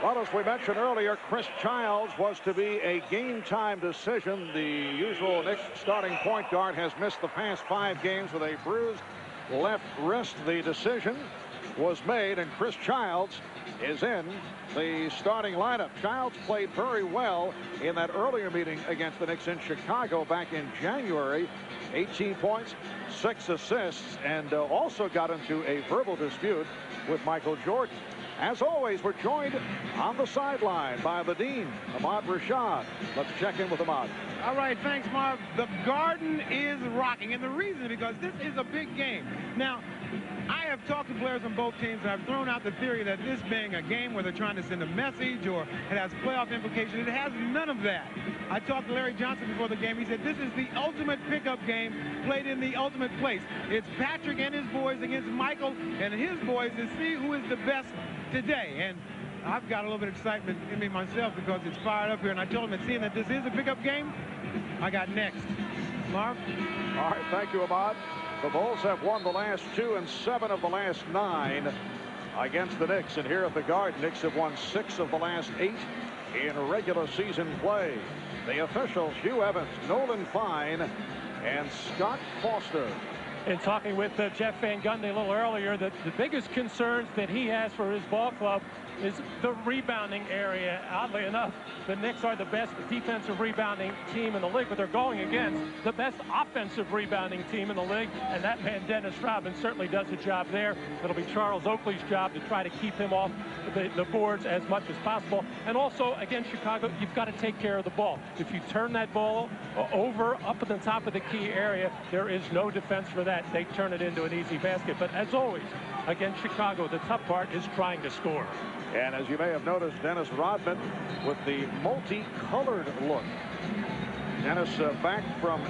Well, as we mentioned earlier, Chris Childs was to be a game-time decision. The usual Knicks starting point guard has missed the past 5 games with a bruised left wrist. The decision was made, and Chris Childs is in the starting lineup. Childs played very well in that earlier meeting against the Knicks in Chicago back in January. 18 points, 6 assists, and also got into a verbal dispute with Michael Jordan. As always, we're joined on the sideline by the Dean, Ahmad Rashad. Let's check in with Ahmad. All right, thanks, Marv. The Garden is rocking, and the reason is because this is a big game. Now, I have talked to players on both teams, and I've thrown out the theory that this being a game where they're trying to send a message or it has playoff implications. It has none of that. I talked to Larry Johnson before the game. He said this is the ultimate pickup game played in the ultimate place. It's Patrick and his boys against Michael and his boys to see who is the best today. And I've got a little bit of excitement in me myself because it's fired up here. And I told him that seeing that this is a pickup game, I got next. Marv? All right, thank you, Ahmad. The Bulls have won the last 2 and 7 of the last 9 against the Knicks. And here at the Garden, Knicks have won 6 of the last 8 in regular season play. The officials, Hugh Evans, Nolan Fine, and Scott Foster. In talking with Jeff Van Gundy a little earlier, the biggest concerns that he has for his ball club is the rebounding area. Oddly enough, the Knicks are the best defensive rebounding team in the league, but they're going against the best offensive rebounding team in the league, and that man, Dennis Rodman, certainly does a job there. It'll be Charles Oakley's job to try to keep him off the boards as much as possible. And also, against Chicago, you've got to take care of the ball. If you turn that ball over up at the top of the key area, there is no defense for that. They turn it into an easy basket. But as always, against Chicago, the tough part is trying to score. And as you may have noticed, Dennis Rodman with the multicolored look. Dennis back from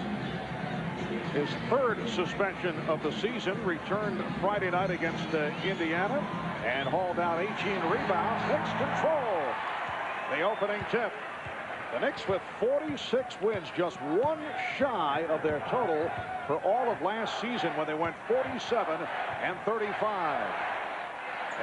his 3rd suspension of the season, returned Friday night against Indiana and hauled down 18 rebounds. Knicks control the opening tip. The Knicks with 46 wins, just 1 shy of their total for all of last season when they went 47 and 35.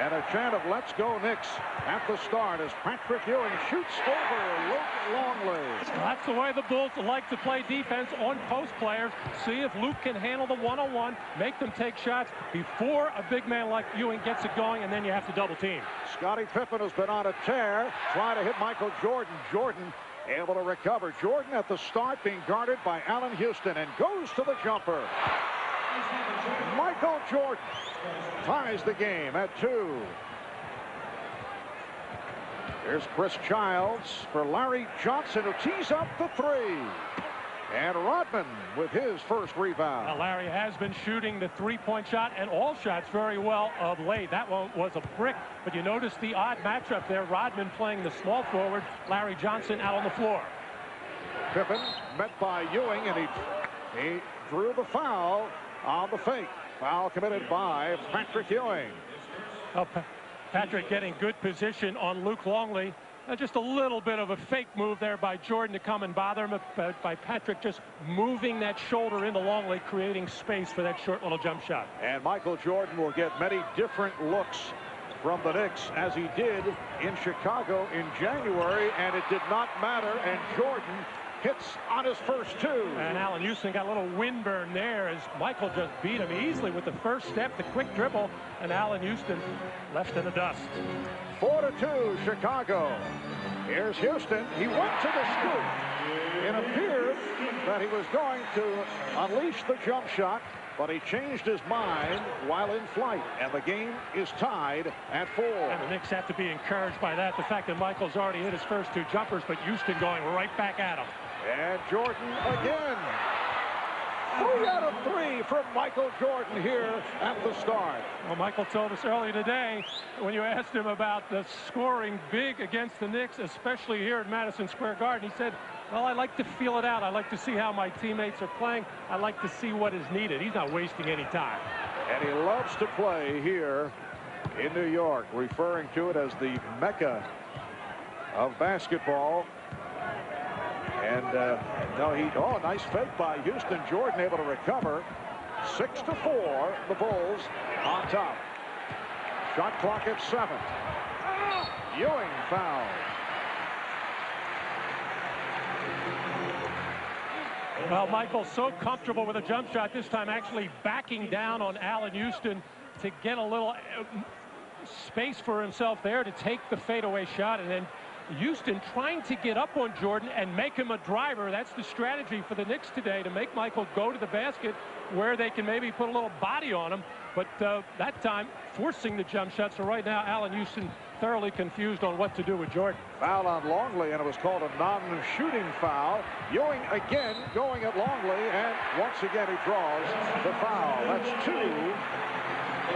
And a chant of "Let's go Knicks" at the start as Patrick Ewing shoots over Luke Longley. That's the way the Bulls like to play defense on post players. See if Luke can handle the one-on-one, make them take shots before a big man like Ewing gets it going, and then you have to double team. Scottie Pippen has been on a tear, trying to hit Michael Jordan. Jordan able to recover. Jordan at the start being guarded by Allen Houston and goes to the jumper. Michael Jordan ties the game at 2. Here's Chris Childs for Larry Johnson, who tees up the 3. And Rodman with his first rebound. Now, Larry has been shooting the 3-point shot and all shots very well of late. That one was a brick, but you notice the odd matchup there. Rodman playing the small forward, Larry Johnson out on the floor. Pippen met by Ewing, and he drew the foul on the fake. Foul committed by Patrick Ewing. Oh, Patrick getting good position on Luke Longley. Just a little bit of a fake move there by Jordan to come and bother him, by Patrick just moving that shoulder into Longley, creating space for that short little jump shot. And Michael Jordan will get many different looks from the Knicks, as he did in Chicago in January, and it did not matter, and Jordan hits on his first 2. And Allen Houston got a little windburn there as Michael just beat him easily with the first step, the quick dribble, and Allen Houston left in the dust. 4-2 Chicago. Here's Houston. He went to the scoop. It appeared that he was going to unleash the jump shot, but he changed his mind while in flight, and the game is tied at 4. And the Knicks have to be encouraged by that, the fact that Michael's already hit his first 2 jumpers, but Houston going right back at him. And Jordan again. 3 out of 3 from Michael Jordan here at the start. Well, Michael told us earlier today, when you asked him about the scoring big against the Knicks, especially here at Madison Square Garden, he said, well, I like to feel it out. I like to see how my teammates are playing. I like to see what is needed. He's not wasting any time. And he loves to play here in New York, referring to it as the Mecca of basketball. And nice fake by Houston. Jordan able to recover. 6-4, the Bulls on top. Shot clock at 7. Ewing fouled. Well, Michael, so comfortable with a jump shot this time, actually backing down on Allen Houston to get a little space for himself there to take the fadeaway shot, and then Houston trying to get up on Jordan and make him a driver. That's the strategy for the Knicks today, to make Michael go to the basket where they can maybe put a little body on him, but that time forcing the jump shot. So right now Allen Houston thoroughly confused on what to do with Jordan. Foul on Longley, and it was called a non-shooting foul. Ewing again going at Longley, and once again he draws the foul. That's 2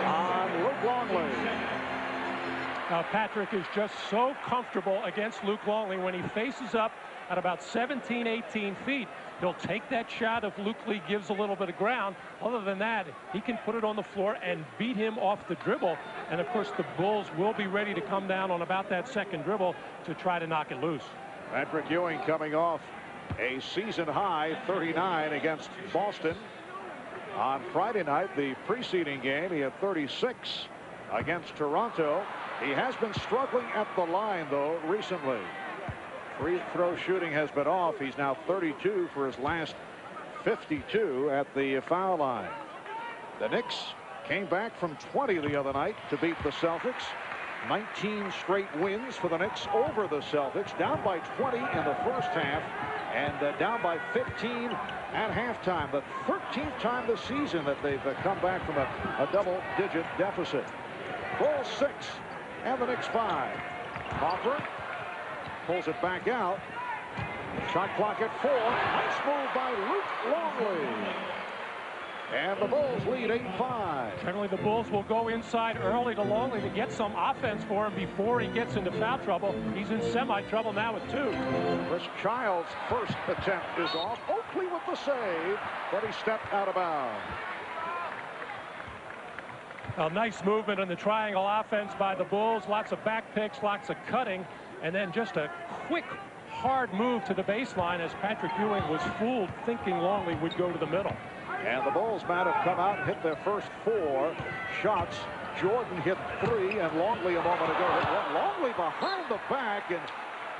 on Luke Longley. Now Patrick is just so comfortable against Luke Longley. When he faces up at about 17, 18 feet, he'll take that shot if Luke Lee gives a little bit of ground. Other than that, he can put it on the floor and beat him off the dribble. And of course, the Bulls will be ready to come down on about that second dribble to try to knock it loose. Patrick Ewing coming off a season high 39 against Boston. On Friday night, the preceding game, he had 36 against Toronto. He has been struggling at the line, though, recently. Free throw shooting has been off. He's now 32 for his last 52 at the foul line. The Knicks came back from 20 the other night to beat the Celtics. 19 straight wins for the Knicks over the Celtics. Down by 20 in the first half and down by 15 at halftime. The 13th time this season that they've come back from a double-digit deficit. Bulls 6 and the Knicks 5. Hoffer pulls it back out. Shot clock at 4. Nice move by Luke Longley. And the Bulls lead 8-5. Generally, the Bulls will go inside early to Longley to get some offense for him before he gets into foul trouble. He's in semi-trouble now with 2. Chris Childs' first attempt is off. Oakley with the save, but he stepped out of bounds. A nice movement in the triangle offense by the Bulls. Lots of back picks, lots of cutting, and then just a quick, hard move to the baseline as Patrick Ewing was fooled thinking Longley would go to the middle. And the Bulls might have come out and hit their first 4 shots. Jordan hit 3, and Longley a moment ago hit 1. Longley behind the back and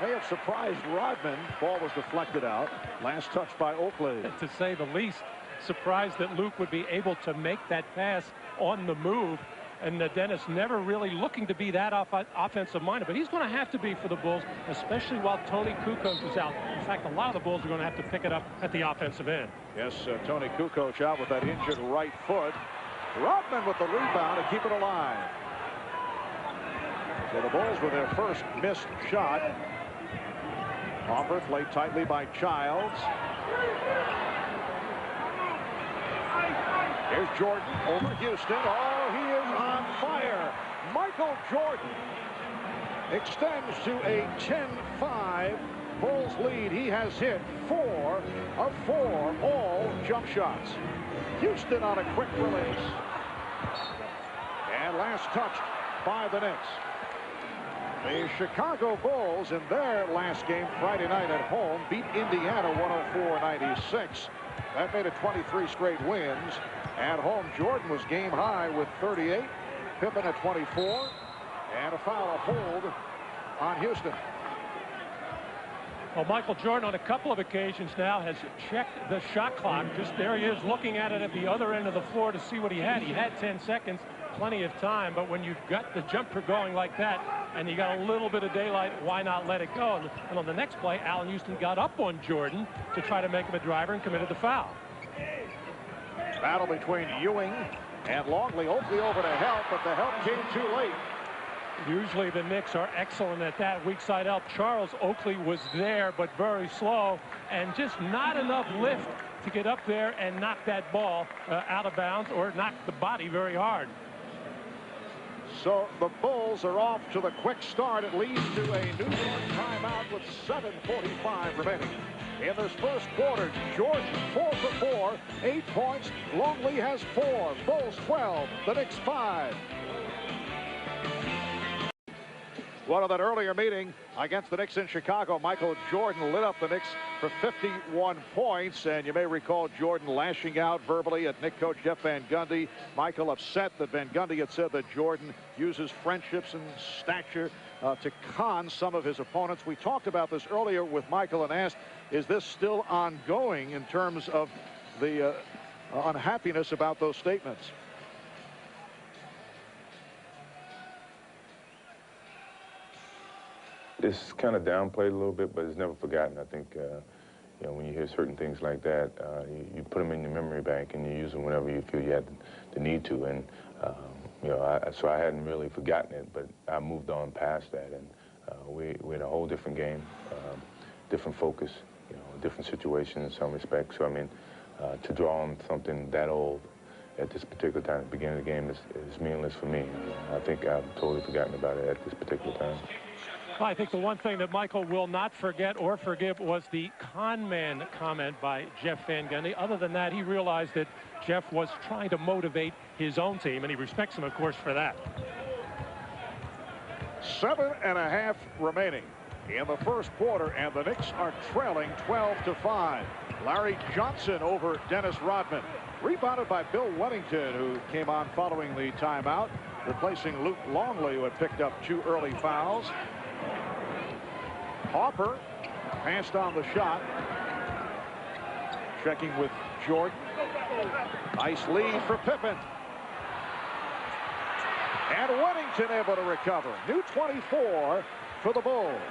may have surprised Rodman. Ball was deflected out. Last touch by Oakley. To say the least, surprised that Luke would be able to make that pass on the move. And Dennis never really looking to be that offensive minded, but he's going to have to be for the Bulls, especially while Tony Kukoc is out. In fact, a lot of the Bulls are going to have to pick it up at the offensive end. Yes, Tony Kukoc out with that injured right foot. Rodman with the rebound to keep it alive. So the Bulls with their first missed shot. Hoffer played tightly by Childs. Here's Jordan over Houston. Oh, he is on fire. Michael Jordan extends to a 10-5 Bulls lead. He has hit 4 of 4 all jump shots. Houston on a quick release. And last touched by the Knicks. The Chicago Bulls in their last game Friday night at home beat Indiana 104-96. That made it 23 straight wins. At home, Jordan was game high with 38. Pippen at 24. And a foul, a hold on Houston. Well, Michael Jordan on a couple of occasions now has checked the shot clock. Just there he is looking at it at the other end of the floor to see what he had. He had 10 seconds, plenty of time. But when you've got the jumper going like that and you got a little bit of daylight, why not let it go? And on the next play, Allen Houston got up on Jordan to try to make him a driver and committed the foul. Battle between Ewing and Longley. Oakley over to help, but the help came too late. Usually the Knicks are excellent at that weak side help. Charles Oakley was there, but very slow, and just not enough lift to get up there and knock that ball out of bounds or knock the body very hard. So the Bulls are off to the quick start. It leads to a New York timeout with 7:45 remaining. In this first quarter, Jordan 4 for 4, 8 points. Longley has 4. Bulls 12, the Knicks 5. Well, in that earlier meeting against the Knicks in Chicago, Michael Jordan lit up the Knicks for 51 points. And you may recall Jordan lashing out verbally at Knicks coach Jeff Van Gundy. Michael upset that Van Gundy had said that Jordan uses friendships and stature to con some of his opponents. We talked about this earlier with Michael and asked, is this still ongoing in terms of the unhappiness about those statements? It's kind of downplayed a little bit, but it's never forgotten. I think, you know, when you hear certain things like that, you put them in your memory bank and you use them whenever you feel you had the need to. And, you know, so I hadn't really forgotten it, but I moved on past that. And we're in a whole different game, different focus, you know, different situation in some respects. So, I mean, to draw on something that old at this particular time, at the beginning of the game, is meaningless for me. I think I've totally forgotten about it at this particular time. Well, I think the one thing that Michael will not forget or forgive was the con man comment by Jeff Van Gundy. Other than that, he realized that Jeff was trying to motivate his own team, and he respects him, of course, for that. 7.5 remaining in the first quarter, and the Knicks are trailing 12-5. Larry Johnson over Dennis Rodman. Rebounded by Bill Wennington, who came on following the timeout, replacing Luke Longley, who had picked up 2 early fouls. Harper passed on the shot. Checking with Jordan. Nice lead for Pippen. And Wennington able to recover. New 24 for the Bulls.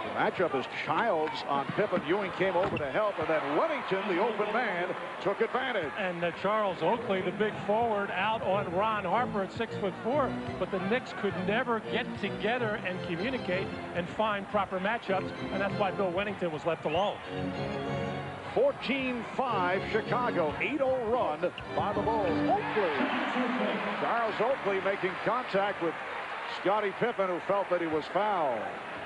The matchup is Childs on Pippen. Ewing came over to help, and then Wennington, the open man, took advantage. And Charles Oakley, the big forward, out on Ron Harper at 6'4", but the Knicks could never get together and communicate and find proper matchups, and that's why Bill Wennington was left alone. 14-5 Chicago, 8-0 run by the Bulls. Oakley, Charles Oakley making contact with Scottie Pippen, who felt that he was fouled.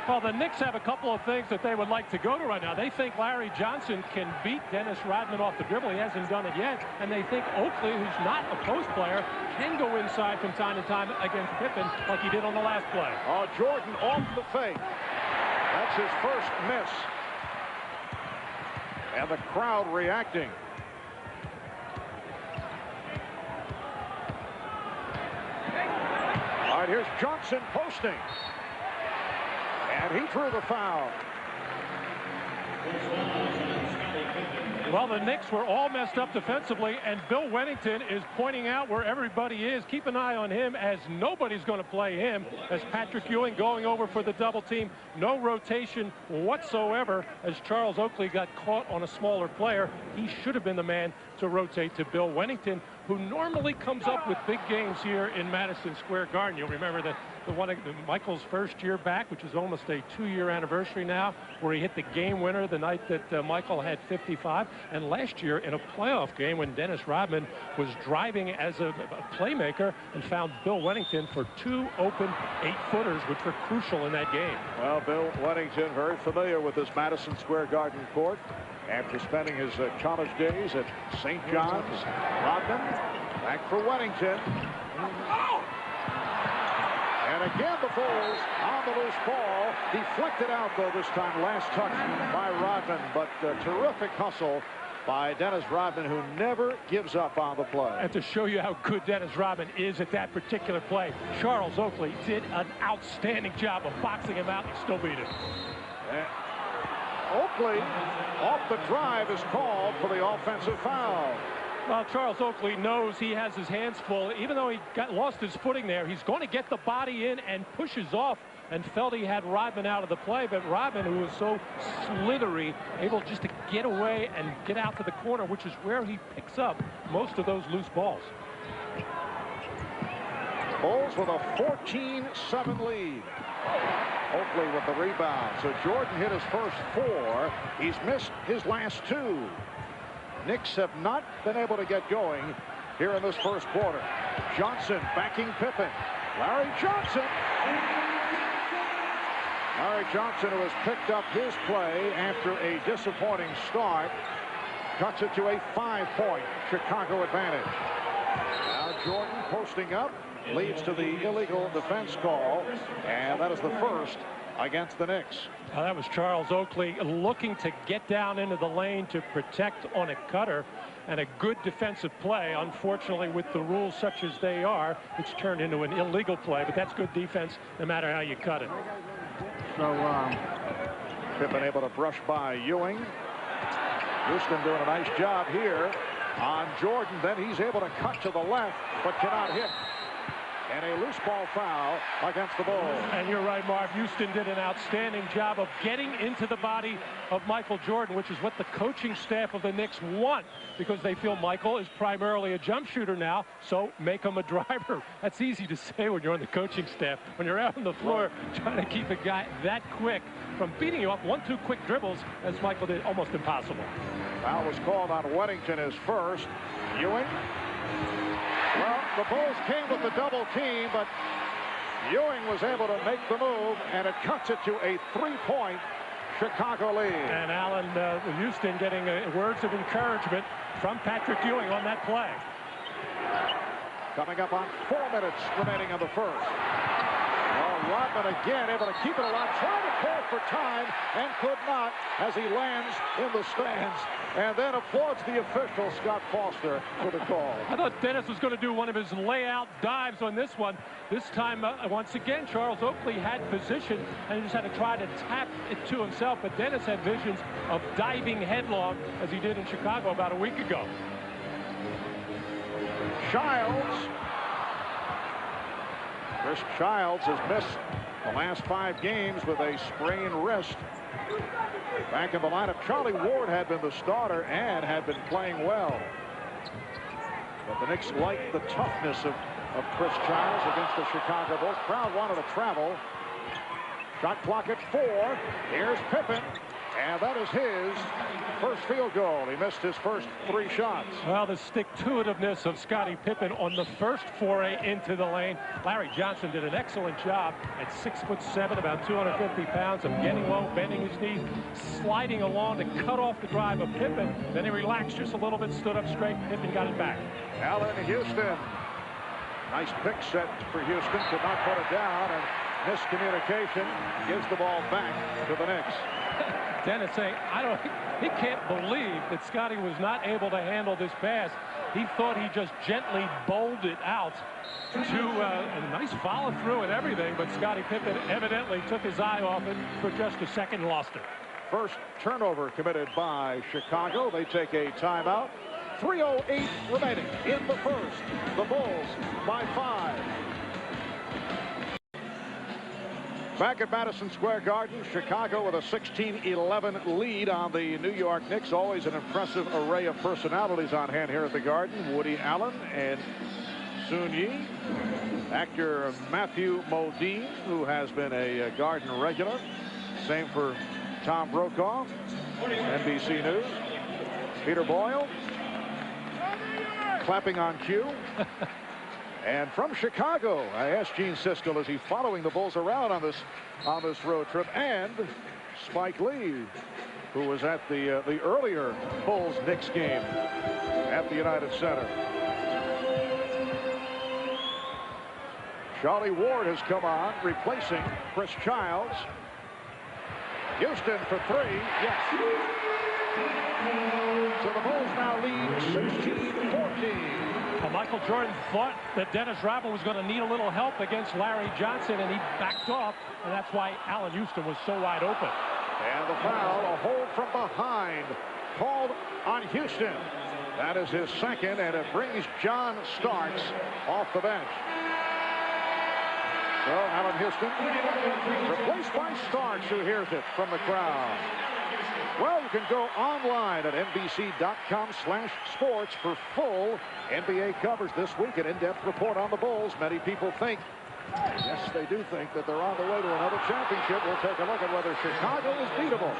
Well, the Knicks have a couple of things that they would like to go to right now. They think Larry Johnson can beat Dennis Rodman off the dribble. He hasn't done it yet. And they think Oakley, who's not a post player, can go inside from time to time against Pippen like he did on the last play. Oh, Jordan off the fake. That's his first miss. And the crowd reacting. All right, here's Johnson posting. And he drew the foul. Well, the Knicks were all messed up defensively, and Bill Wennington is pointing out where everybody is. Keep an eye on him, as nobody's going to play him, as Patrick Ewing going over for the double team. No rotation whatsoever, as Charles Oakley got caught on a smaller player. He should have been the man to rotate to Bill Wennington, who normally comes up with big games here in Madison Square Garden. You'll remember that Michael's first year back, which is almost a 2-year anniversary now, where he hit the game winner the night that Michael had 55. And last year in a playoff game when Dennis Rodman was driving as a playmaker and found Bill Wennington for 2 open 8-footers, which were crucial in that game. Well, Bill Wennington very familiar with this Madison Square Garden court after spending his college days at St. John's. Rodman back for Wennington. And again, the Bulls on the loose ball. Deflected out, though, this time. Last touch by Rodman. But terrific hustle by Dennis Rodman, who never gives up on the play. And to show you how good Dennis Rodman is at that particular play, Charles Oakley did an outstanding job of boxing him out and still beat him. And Oakley, off the drive, is called for the offensive foul. Well, Charles Oakley knows he has his hands full. Even though he lost his footing there, he's going to get the body in and pushes off, and felt he had Rodman out of the play. But Rodman, who was so slithery, able just to get away and get out to the corner, which is where he picks up most of those loose balls. Bulls with a 14-7 lead. Oakley with the rebound. So Jordan hit his first 4. He's missed his last 2. Knicks have not been able to get going here in this first quarter. Johnson backing Pippen. Larry Johnson. Larry Johnson, who has picked up his play after a disappointing start, cuts it to a 5-point Chicago advantage. Now Jordan posting up leads to the illegal defense call, and that is the first against the Knicks. That was Charles Oakley looking to get down into the lane to protect on a cutter, and a good defensive play. Unfortunately, with the rules such as they are, it's turned into an illegal play, but that's good defense no matter how you cut it. So Pippen able to brush by Ewing. Houston doing a nice job here on Jordan. Then he's able to cut to the left, but cannot hit. And a loose ball foul against the Bulls. And you're right, Marv. Houston did an outstanding job of getting into the body of Michael Jordan, which is what the coaching staff of the Knicks want, because they feel Michael is primarily a jump shooter now, so make him a driver. That's easy to say when you're on the coaching staff. When you're out on the floor trying to keep a guy that quick from beating you up 1-2 quick dribbles, as Michael did, almost impossible. Foul was called on Weddington, his first. Ewing. Well, the Bulls came with the double team, but Ewing was able to make the move, and it cuts it to a 3-point Chicago lead. And Allen, Houston getting words of encouragement from Patrick Ewing on that play. Coming up on 4 minutes remaining in the first. Well, Rodman again able to keep it alive, trying to call for time, and could not as he lands in the stands. And then applauds the official, Scott Foster, for the call. I thought Dennis was going to do one of his layout dives on this one. This time, once again, Charles Oakley had position, and he just had to try to tap it to himself. But Dennis had visions of diving headlong, as he did in Chicago about a week ago. Childs. Chris Childs has missed the last 5 games with a sprained wrist. Back in the lineup, Charlie Ward had been the starter and had been playing well. But the Knicks liked the toughness of Chris Childs against the Chicago Bulls. Crowd wanted to travel. Shot clock at 4. Here's Pippen. And that is his first field goal. He missed his first 3 shots. Well, the stick-to-itiveness of Scottie Pippen on the first foray into the lane. Larry Johnson did an excellent job at 6'7", about 250 pounds, of getting low, bending his knee, sliding along to cut off the drive of Pippen. Then he relaxed just a little bit, stood up straight. Pippen got it back. Allen Houston. Nice pick set for Houston. Could not put it down, and miscommunication gives the ball back to the Knicks. Dennis saying, he can't believe that Scottie was not able to handle this pass. He thought he just gently bowled it out to a nice follow through and everything, but Scottie Pippen evidently took his eye off it for just a second, lost it. First turnover committed by Chicago. They take a timeout. 3:08 remaining in the first. The Bulls by 5. Back at Madison Square Garden, Chicago with a 16-11 lead on the New York Knicks. Always an impressive array of personalities on hand here at the Garden. Woody Allen and Sun Yi. Actor Matthew Modine, who has been a Garden regular. Same for Tom Brokaw, NBC News. Peter Boyle, clapping on cue. And from Chicago, I asked Gene Siskel, is he following the Bulls around on this road trip? And Spike Lee, who was at the earlier Bulls-Knicks game at the United Center. Charlie Ward has come on, replacing Chris Childs. Houston for 3. Yes. So the Bulls now lead 16-14. Michael Jordan thought that Dennis Rodman was going to need a little help against Larry Johnson, and he backed off, and that's why Allen Houston was so wide open. And the foul, a hold from behind, called on Houston. That is his second, and it brings John Starks off the bench. So Allen Houston replaced by Starks, who hears it from the crowd. Well, you can go online at NBC.com/sports for full NBA coverage this week. An in-depth report on the Bulls. Many people think, yes, they do think that they're on the way to another championship. We'll take a look at whether Chicago is beatable.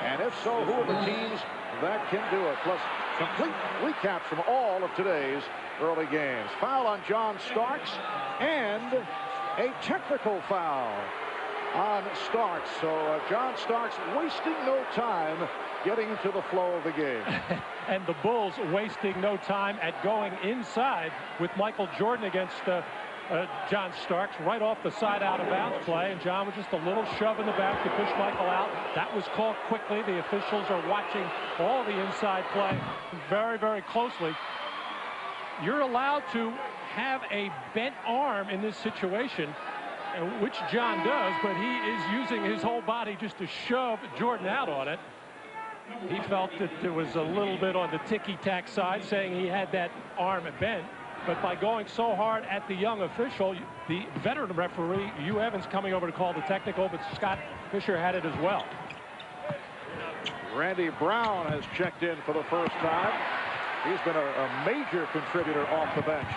And if so, who are the teams that can do it? Plus, complete recaps from all of today's early games. Foul on John Starks and a technical foul on Starks. So John Starks wasting no time getting into the flow of the game. And the Bulls wasting no time at going inside with Michael Jordan against John Starks right off the side out of bounds play, and John with just a little shove in the back to push Michael out. That was called quickly. The officials are watching all the inside play very, very closely. You're allowed to have a bent arm in this situation, which John does, but he is using his whole body just to shove Jordan out on it. He felt that there was a little bit on the ticky-tack side, saying he had that arm bent. But by going so hard at the young official, the veteran referee, Hugh Evans, coming over to call the technical, but Scott Fisher had it as well. Randy Brown has checked in for the first time. He's been a major contributor off the bench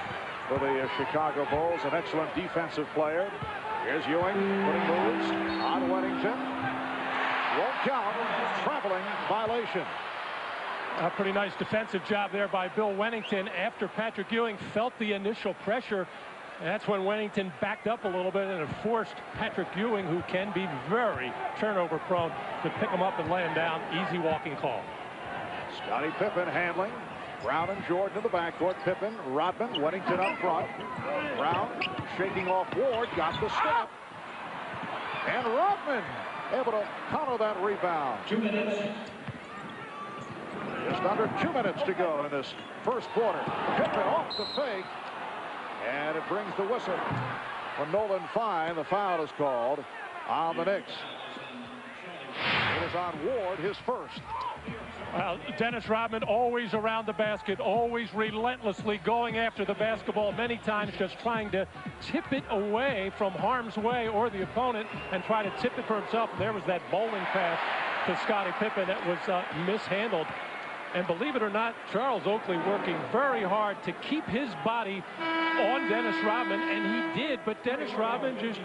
for the Chicago Bulls, an excellent defensive player. Here's Ewing putting moves on Wennington. Won't count. Traveling violation. A pretty nice defensive job there by Bill Wennington after Patrick Ewing felt the initial pressure. That's when Wennington backed up a little bit and it forced Patrick Ewing, who can be very turnover prone, to pick him up and lay him down. Easy walking call. Scottie Pippen handling. Brown and Jordan in the backcourt. Pippen, Rodman, Wennington up front. Brown shaking off Ward, got the step. And Rodman able to counter that rebound. 2 minutes. Just under 2 minutes to go in this first quarter. Pippen off the fake. And it brings the whistle. For Nolan Fine, the foul is called on the Knicks. It is on Ward, his first. Dennis Rodman always around the basket, always relentlessly going after the basketball, many times just trying to tip it away from harm's way or the opponent and try to tip it for himself. There was that bowling pass to Scottie Pippen that was mishandled. And believe it or not, Charles Oakley working very hard to keep his body on Dennis Rodman, and he did, but Dennis Rodman just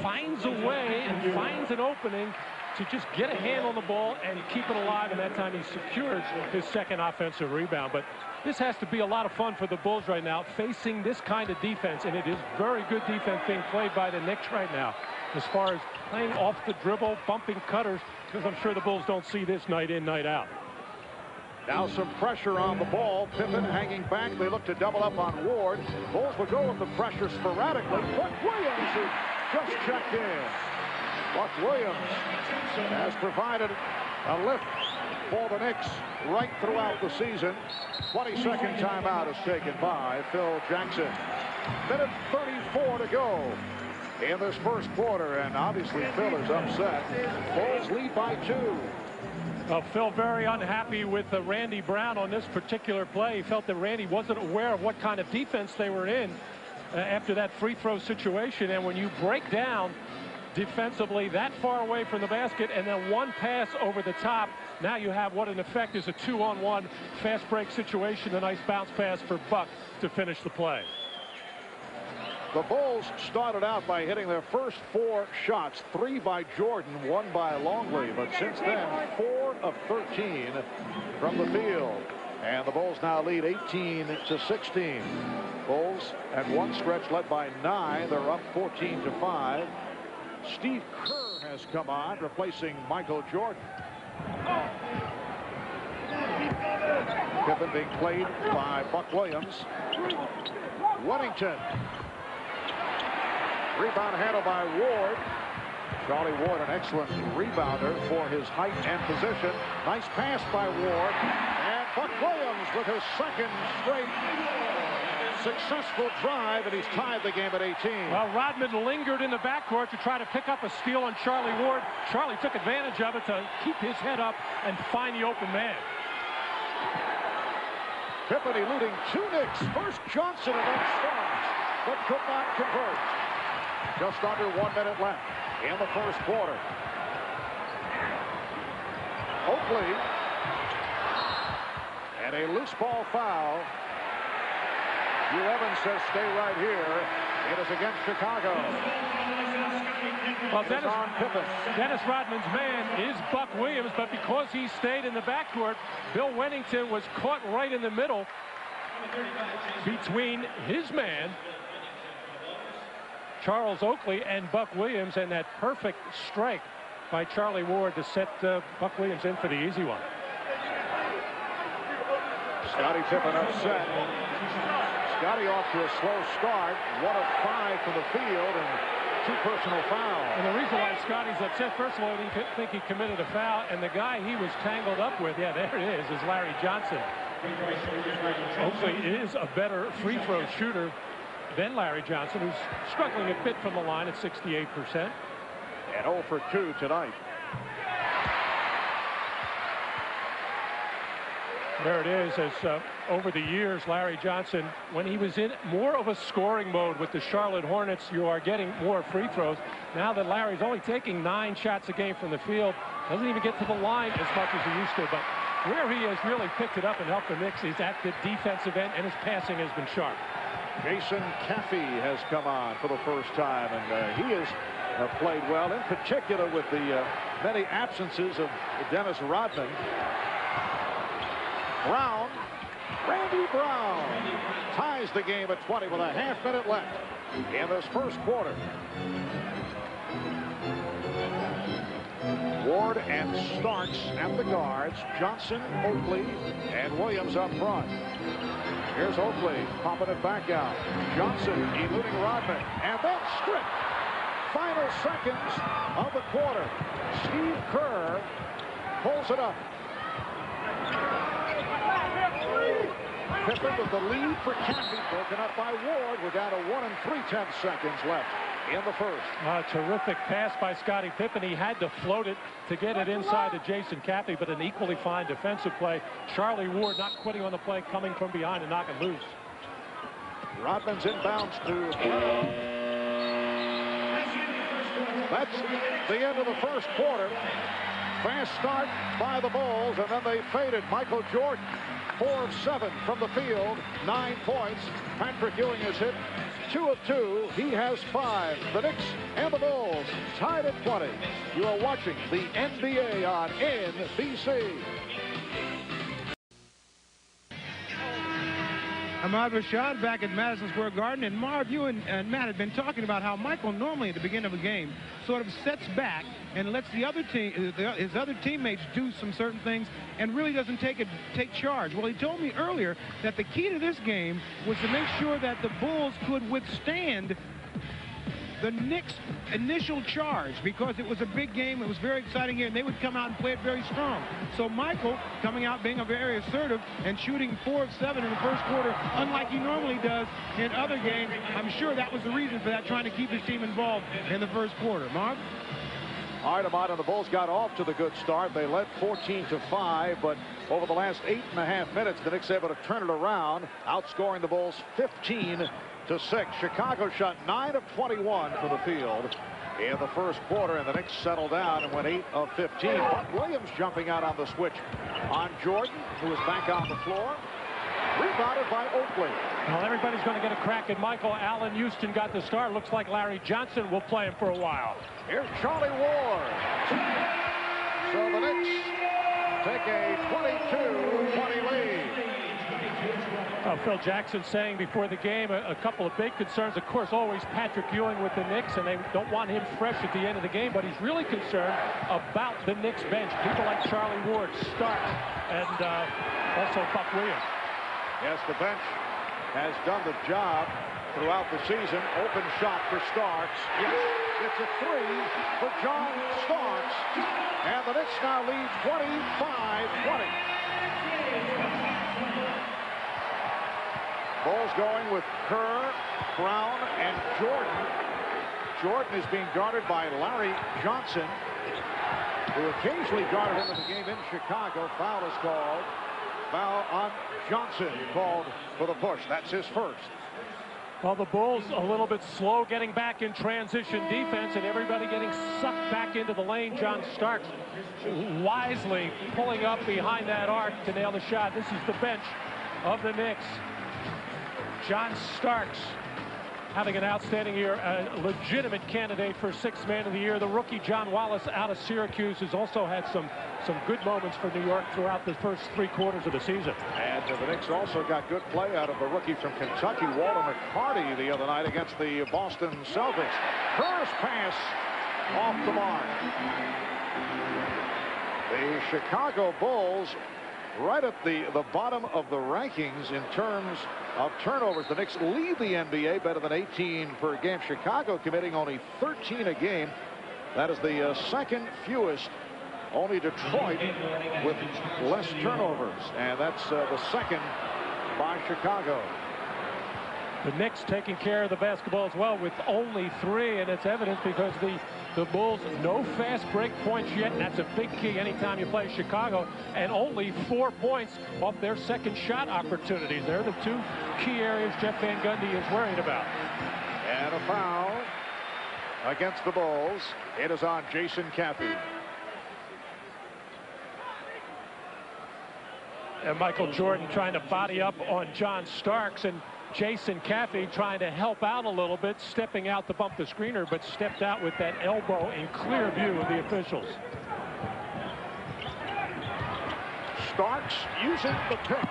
finds a way and finds an opening to just get a hand on the ball and keep it alive, and that time he secures his second offensive rebound. But this has to be a lot of fun for the Bulls right now, facing this kind of defense, and it is very good defense being played by the Knicks right now, as far as playing off the dribble, bumping cutters, because I'm sure the Bulls don't see this night in, night out. Now some pressure on the ball. Pippen hanging back. They look to double up on Ward. Bulls will go with the pressure sporadically. Buck Williams, who just checked in. Buck Williams has provided a lift for the Knicks right throughout the season. 22nd timeout is taken by Phil Jackson. Minute 34 to go in this first quarter, and obviously Phil is upset. Bulls lead by 2. Phil very unhappy with Randy Brown on this particular play. He felt that Randy wasn't aware of what kind of defense they were in after that free throw situation. And when you break down defensively that far away from the basket and then one pass over the top, now you have what in effect is a 2-on-1 fast break situation. A nice bounce pass for Buck to finish the play. The Bulls started out by hitting their first 4 shots, 3 by Jordan, 1 by Longley. But since then, 4 of 13 from the field. And the Bulls now lead 18-16. Bulls at one stretch led by 9. They're up 14-5. Steve Kerr has come on, replacing Michael Jordan. Pippen being played by Buck Williams. Wennington. Rebound handled by Ward. Charlie Ward, an excellent rebounder for his height and position. Nice pass by Ward. And Buck Williams with his second straight successful drive, and he's tied the game at 18. Well, Rodman lingered in the backcourt to try to pick up a steal on Charlie Ward. Charlie took advantage of it to keep his head up and find the open man. Pippen eluding 2 Knicks. First Johnson and then Starks, but could not convert. Just under 1 minute left in the first quarter. Oakley. And a loose ball foul. Hugh Evans says stay right here. It is against Chicago. Well, Dennis Rodman's man is Buck Williams, but because he stayed in the backcourt, Bill Wennington was caught right in the middle between his man, Charles Oakley and Buck Williams, and that perfect strike by Charlie Ward to set Buck Williams in for the easy one. Scottie Pippen upset. Scottie off to a slow start. 1 of 5 from the field and 2 personal fouls. And the reason why Scottie's upset, first of all, he didn't think he committed a foul, and the guy he was tangled up with, yeah, there it is Larry Johnson. Oakley is a better free throw shooter than Larry Johnson, who's struggling a bit from the line at 68%. And 0 for 2 tonight. There it is. As over the years, Larry Johnson, when he was in more of a scoring mode with the Charlotte Hornets, you are getting more free throws. Now that Larry's only taking 9 shots a game from the field, doesn't even get to the line as much as he used to. But where he has really picked it up and helped the Knicks is at the defensive end, and his passing has been sharp. Jason Caffey has come on for the first time, and he has played well, in particular with the many absences of Dennis Rodman. Brown, Randy Brown, ties the game at 20 with a half-minute left in this first quarter. Ward and Starks at the guards. Johnson, Oakley, and Williams up front. Here's Oakley popping it back out. Johnson eluding Rodman, and then stripped. Final seconds of the quarter. Steve Kerr pulls it up. Pippen with the lead for Caffey, broken up by Ward. We're down to 1 3/10 seconds left in the first. A terrific pass by Scottie Pippen. He had to float it to get it inside to Jason Caffey, but an equally fine defensive play. Charlie Ward not quitting on the play, coming from behind and knocking loose. Rodman's inbounds to that's the end of the first quarter. Fast start by the Bulls, and then they faded. Michael Jordan, 4 of 7 from the field, 9 points. Patrick Ewing has hit 2 of 2. He has 5. The Knicks and the Bulls tied at 20. You are watching the NBA on NBC. Ahmad Rashad back at Madison Square Garden, and Marv, you and Matt had been talking about how Michael normally at the beginning of a game sort of sets back and lets the other team, his other teammates do some certain things and really doesn't take charge. Well, he told me earlier that the key to this game was to make sure that the Bulls could withstand the Knicks' initial charge, because it was a big game. It was very exciting here, and they would come out and play it very strong. So Michael coming out being a very assertive and shooting 4 of 7 in the first quarter, unlike he normally does in other games. I'm sure that was the reason for that, trying to keep his team involved in the first quarter. Mark? All right, Ahmad, and the Bulls got off to the good start. They led 14-5, but over the last 8.5 minutes, the Knicks able to turn it around, outscoring the Bulls 15-6. Chicago shot 9 of 21 from the field in the first quarter, and the Knicks settled down and went 8 of 15. Buck Williams jumping out on the switch on Jordan, who is back on the floor. Rebounded by Oakley. Well, everybody's going to get a crack at Michael. Allen Houston got the start. Looks like Larry Johnson will play him for a while. Here's Charlie Ward. So the Knicks take a 22-20 lead. Phil Jackson saying before the game a couple of big concerns. Of course, always Patrick Ewing with the Knicks, and they don't want him fresh at the end of the game, but he's really concerned about the Knicks bench. People like Charlie Ward, Starks, and also Buck Williams. Yes, the bench has done the job throughout the season. Open shot for Starks. Yes, it's a 3 for John Starks. And the Knicks now lead 25-20. Bulls going with Kerr, Brown, and Jordan. Jordan is being guarded by Larry Johnson, who occasionally guarded him in the game in Chicago. Foul is called. Foul on Johnson called for the push. That's his first. Well, the Bulls a little bit slow getting back in transition defense, and everybody getting sucked back into the lane. John Starks wisely pulling up behind that arc to nail the shot. This is the bench of the Knicks. John Starks having an outstanding year, a legitimate candidate for 6th man of the year. The rookie John Wallace out of Syracuse has also had some good moments for New York throughout the first 3 quarters of the season. And And the Knicks also got good play out of the rookie from Kentucky, Walter McCarty, the other night against the Boston Celtics. First pass off the mark. The Chicago Bulls right at the bottom of the rankings in terms of turnovers. The Knicks lead the NBA, better than 18 per game. Chicago committing only 13 a game. That is the second fewest. Only Detroit with less turnovers, and that's the second by Chicago. The Knicks taking care of the basketball as well with only 3, and it's evident because the Bulls, no fast break points yet, and that's a big key anytime you play Chicago, and only 4 points off their second shot opportunities. They're the 2 key areas Jeff Van Gundy is worried about. And a foul against the Bulls. It is on Jason Caffey. And Michael Jordan trying to body up on John Starks, and Jason Caffey trying to help out a little bit, stepping out to bump the screener, but stepped out with that elbow in clear view of the officials. Starks using the pick.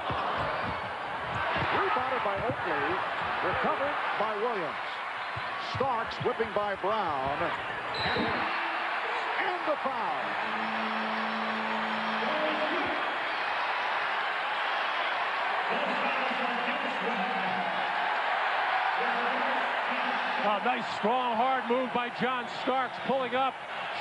Rebounded by Oakley. Recovered by Williams. Starks whipping by Brown. And the foul. A nice, strong, hard move by John Starks, pulling up,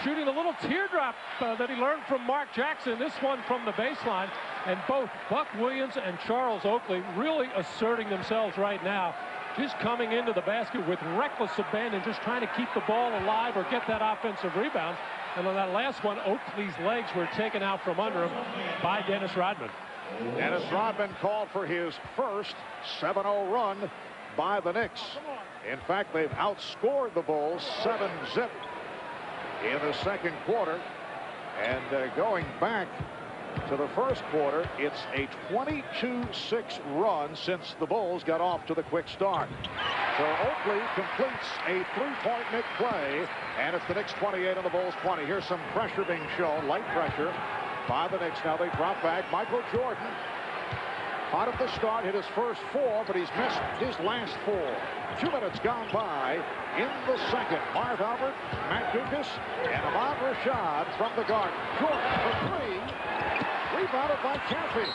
shooting a little teardrop that he learned from Mark Jackson. This one from the baseline. And both Buck Williams and Charles Oakley really asserting themselves right now, just coming into the basket with reckless abandon, just trying to keep the ball alive or get that offensive rebound. And on that last one, Oakley's legs were taken out from under him by Dennis Rodman. Dennis Rodman called for his first 7-0 run by the Knicks. In fact, they've outscored the Bulls 7-0 in the second quarter. And going back to the first quarter, it's a 22-6 run since the Bulls got off to the quick start. So Oakley completes a 3-point Knick play, and it's the Knicks 28 and the Bulls 20. Here's some pressure being shown, light pressure by the Knicks. Now they drop back. Michael Jordan, hot at the start, hit his first 4, but he's missed his last 4. 2 minutes gone by in the second. Marv Albert, Matt Dukas, and Ahmad Rashad from the Garden. Jordan for 3, rebounded by Caffey,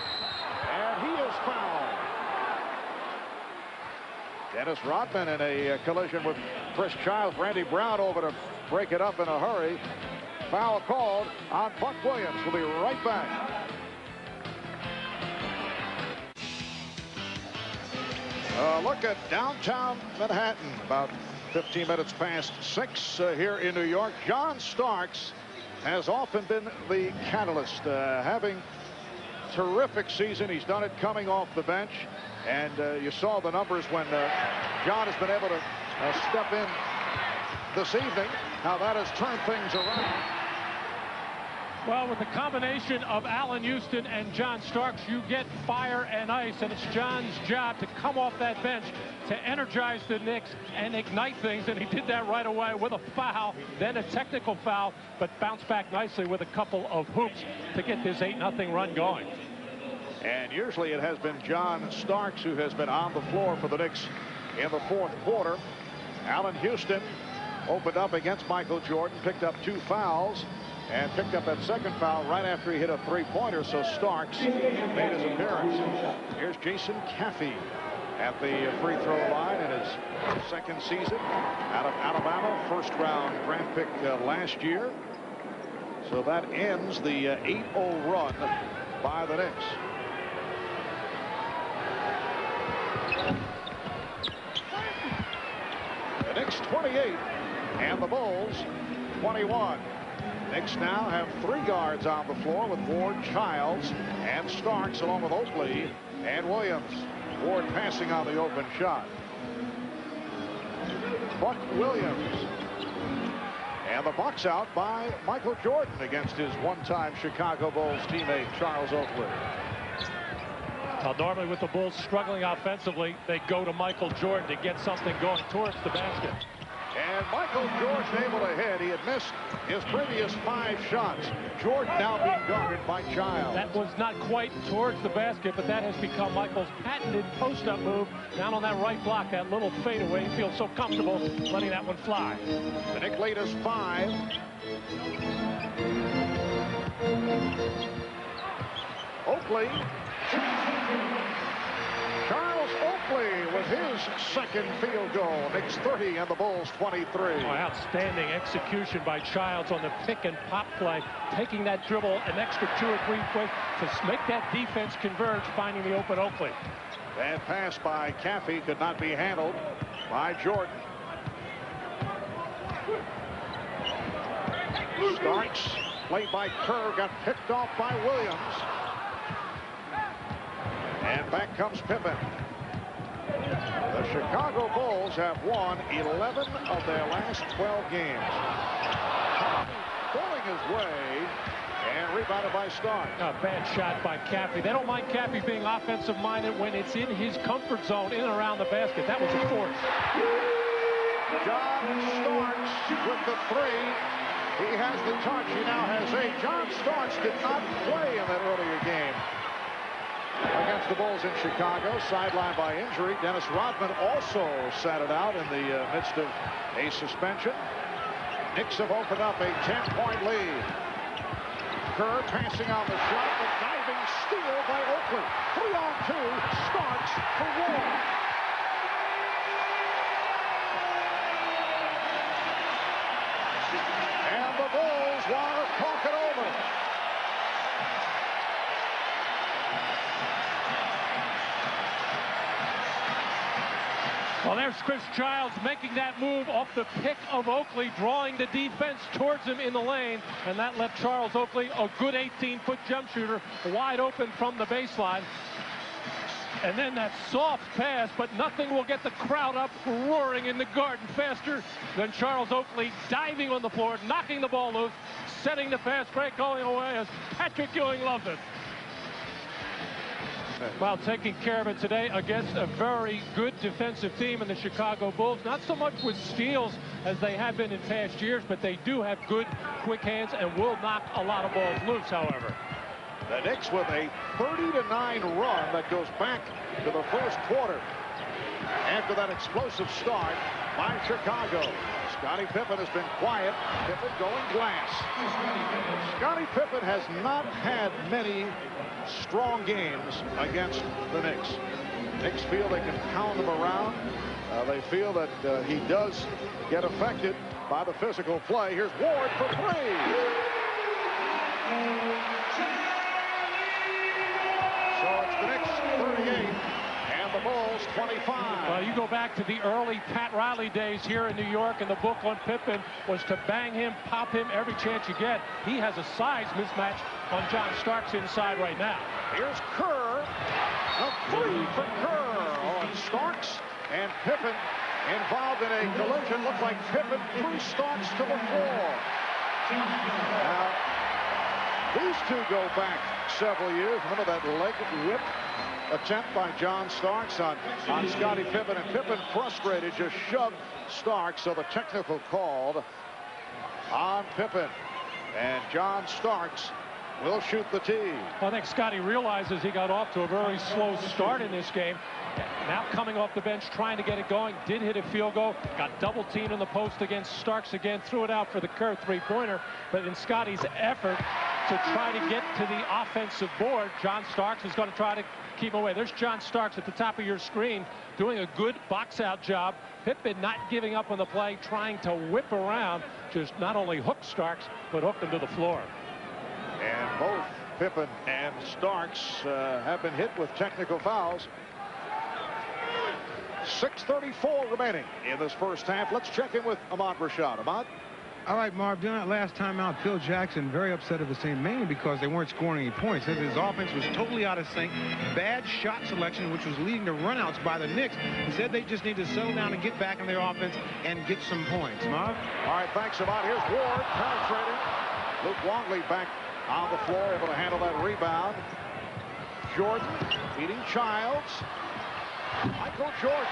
and he is fouled. Dennis Rodman in a collision with Chris Childs. Randy Brown over to break it up in a hurry. Foul called on Buck Williams. We'll be right back. Look at downtown Manhattan, about 15 minutes past 6 here in New York. John Starks has often been the catalyst, having terrific season. He's done it coming off the bench, and you saw the numbers when John has been able to step in this evening, how that has turned things around. Well, with the combination of Allen Houston and John Starks, you get fire and ice, and it's John's job to come off that bench to energize the Knicks and ignite things, and he did that right away with a foul, then a technical foul, but bounced back nicely with a couple of hoops to get this 8-0 run going. And usually it has been John Starks who has been on the floor for the Knicks in the fourth quarter. Allen Houston opened up against Michael Jordan, picked up 2 fouls, and picked up that second foul right after he hit a 3-pointer, so Starks made his appearance. Here's Jason Caffey at the free throw line in his second season out of Alabama, first-round draft pick last year. So that ends the 8-0 run by the Knicks. The Knicks 28 and the Bulls 21. Knicks now have 3 guards on the floor with Ward, Childs, and Starks, along with Oakley and Williams. Ward passing on the open shot. Buck Williams. And the box out by Michael Jordan against his one-time Chicago Bulls teammate, Charles Oakley. Now, normally with the Bulls struggling offensively, they go to Michael Jordan to get something going towards the basket. And Michael Jordan able to hit. He had missed his previous 5 shots. Jordan now being guarded by Childs. That was not quite towards the basket, but that has become Michael's patented post-up move down on that right block, that little fadeaway. He feels so comfortable letting that one fly. The Knicks lead is 5. Oakley. Charles Oakley with his second field goal. Knicks 30 and the Bulls 23. Oh, outstanding execution by Childs on the pick and pop play, taking that dribble an extra 2 or 3 quick to make that defense converge, finding the open Oakley. That pass by Caffey could not be handled by Jordan. Starks, played by Kerr, got picked off by Williams. And back comes Pippen. The Chicago Bulls have won 11 of their last 12 games. Pulling his way and rebounded by Stark. A bad shot by Caffey. They don't mind Caffey being offensive-minded when it's in his comfort zone in and around the basket. That was a force. John Starks with the 3. He has the touch. He now has 8. John Starks did not play in that earlier game against the Bulls in Chicago, sidelined by injury. Dennis Rodman also sat it out in the midst of a suspension. Knicks have opened up a 10-point lead. Kerr passing on the shot, but diving steal by Oakley. 3-on-2, Starks for Ward. And the Bulls want to talk it over. Well, there's Chris Childs making that move off the pick of Oakley, drawing the defense towards him in the lane, and that left Charles Oakley, a good 18-foot jump shooter, wide open from the baseline. And then that soft pass, but nothing will get the crowd up roaring in the Garden faster than Charles Oakley diving on the floor, knocking the ball loose, setting the fast break going away as Patrick Ewing loves it. While taking care of it today against a very good defensive team in the Chicago Bulls. Not so much with steals as they have been in past years, but they do have good, quick hands and will knock a lot of balls loose, however. The Knicks with a 30-9 run that goes back to the first quarter. After that explosive start by Chicago. Scottie Pippen has been quiet. Pippen going glass. Scottie Pippen has not had many strong games against the Knicks. Knicks feel they can pound him around. They feel that he does get affected by the physical play. Here's Ward for 3. So it's the Knicks 38 and the Bulls 25. Well, you go back to the early Pat Riley days here in New York, and the book on Pippen was to bang him, pop him every chance you get. He has a size mismatch on John Starks inside right now. Here's Kerr. A 3 for Kerr. Oh, and Starks and Pippen involved in a collision. Looks like Pippen threw Starks to the floor. Now, these two go back several years. Remember that leg whip attempt by John Starks on Scottie Pippen, and Pippen, frustrated, just shoved Starks. So the technical called on Pippen, and John Starks will shoot the tee. I think Scottie realizes he got off to a very slow start in this game. Now coming off the bench, trying to get it going. Did hit a field goal. Got double teamed in the post against Starks again. Threw it out for the Kerr three-pointer. But in Scottie's effort to try to get to the offensive board, John Starks is going to try to keep away. There's John Starks at the top of your screen doing a good box-out job. Pippen not giving up on the play, trying to whip around, just not only hook Starks, but hook him to the floor. And both Pippen and Starks have been hit with technical fouls. 6:34 remaining in this first half. Let's check in with Ahmad Rashad. Ahmad? All right, Marv, during that last timeout, Phil Jackson very upset of the team, mainly because they weren't scoring any points. His offense was totally out of sync. Bad shot selection, which was leading to runouts by the Knicks. He said they just need to settle down and get back in their offense and get some points. Marv? All right, thanks, Ahmad. Here's Ward penetrating. Luke Longley back on the floor, able to handle that rebound. Jordan beating Childs. Michael Jordan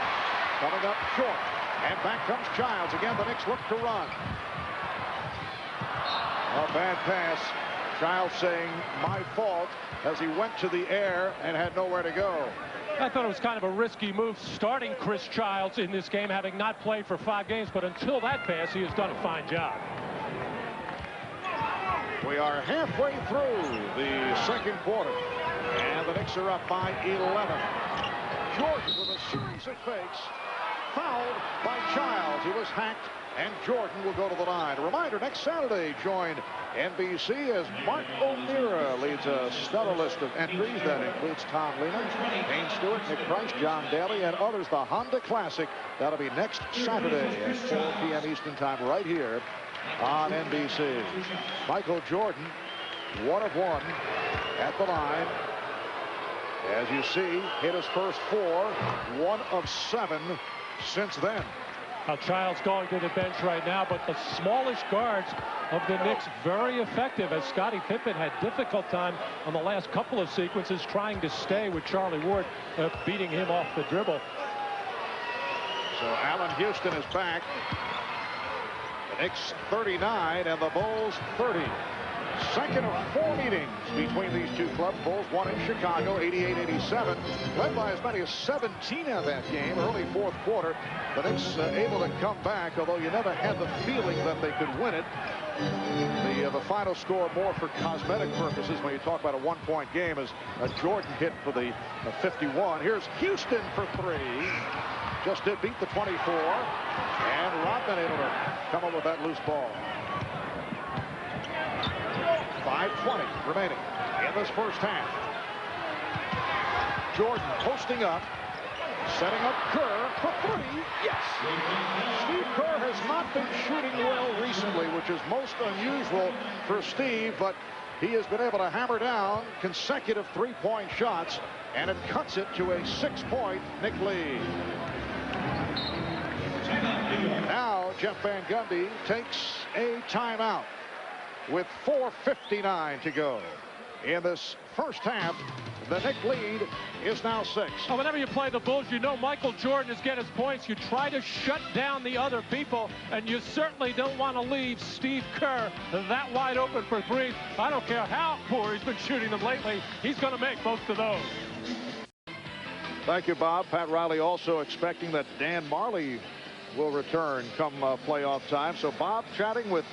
coming up short. And back comes Childs. Again, the Knicks look to run. A bad pass. Childs saying, my fault, as he went to the air and had nowhere to go. I thought it was kind of a risky move starting Chris Childs in this game, having not played for 5 games. But until that pass, he has done a fine job. We are halfway through the second quarter. And the Knicks are up by 11. Jordan with a series of fakes. Fouled by Childs. He was hacked, and Jordan will go to the line. A reminder, next Saturday, join NBC as Mark O'Meara leads a stellar list of entries that includes Tom Lehman, Kane Stewart, Nick Price, John Daly, and others. The Honda Classic. That'll be next Saturday at 4 p.m. Eastern Time right here on NBC. Michael Jordan, 1 of 1 at the line. As you see, hit his first 4, 1 of 7 since then. Now Childs going to the bench right now, but the smallish guards of the Knicks very effective, as Scottie Pippen had difficult time on the last couple of sequences trying to stay with Charlie Ward, beating him off the dribble. So Allen Houston is back. The Knicks 39 and the Bulls 30. Second of 4 meetings between these two clubs. Bulls won in Chicago 88-87, led by as many as 17 in that game. Early fourth quarter, the Knicks able to come back, although you never had the feeling that they could win it. The final score more for cosmetic purposes when you talk about a 1-point game is a Jordan hit for the 51. Here's Houston for 3. Just did beat the 24, and Rodman able to come up with that loose ball. 5:20 remaining in this first half. Jordan posting up, setting up Kerr for 3. Yes! Steve Kerr has not been shooting well recently, which is most unusual for Steve, but he has been able to hammer down consecutive 3-point shots, and it cuts it to a 6-point Knick lead. Now Jeff Van Gundy takes a timeout with 4:59 to go in this first half. The Knick lead is now 6. Oh, whenever you play the Bulls, you know Michael Jordan is getting his points. You try to shut down the other people, and you certainly don't want to leave Steve Kerr that wide open for threes. I don't care how poor he's been shooting them lately. He's going to make most of those. Thank you, Bob. Pat Riley also expecting that Dan Marley will return come playoff time. So Bob chatting with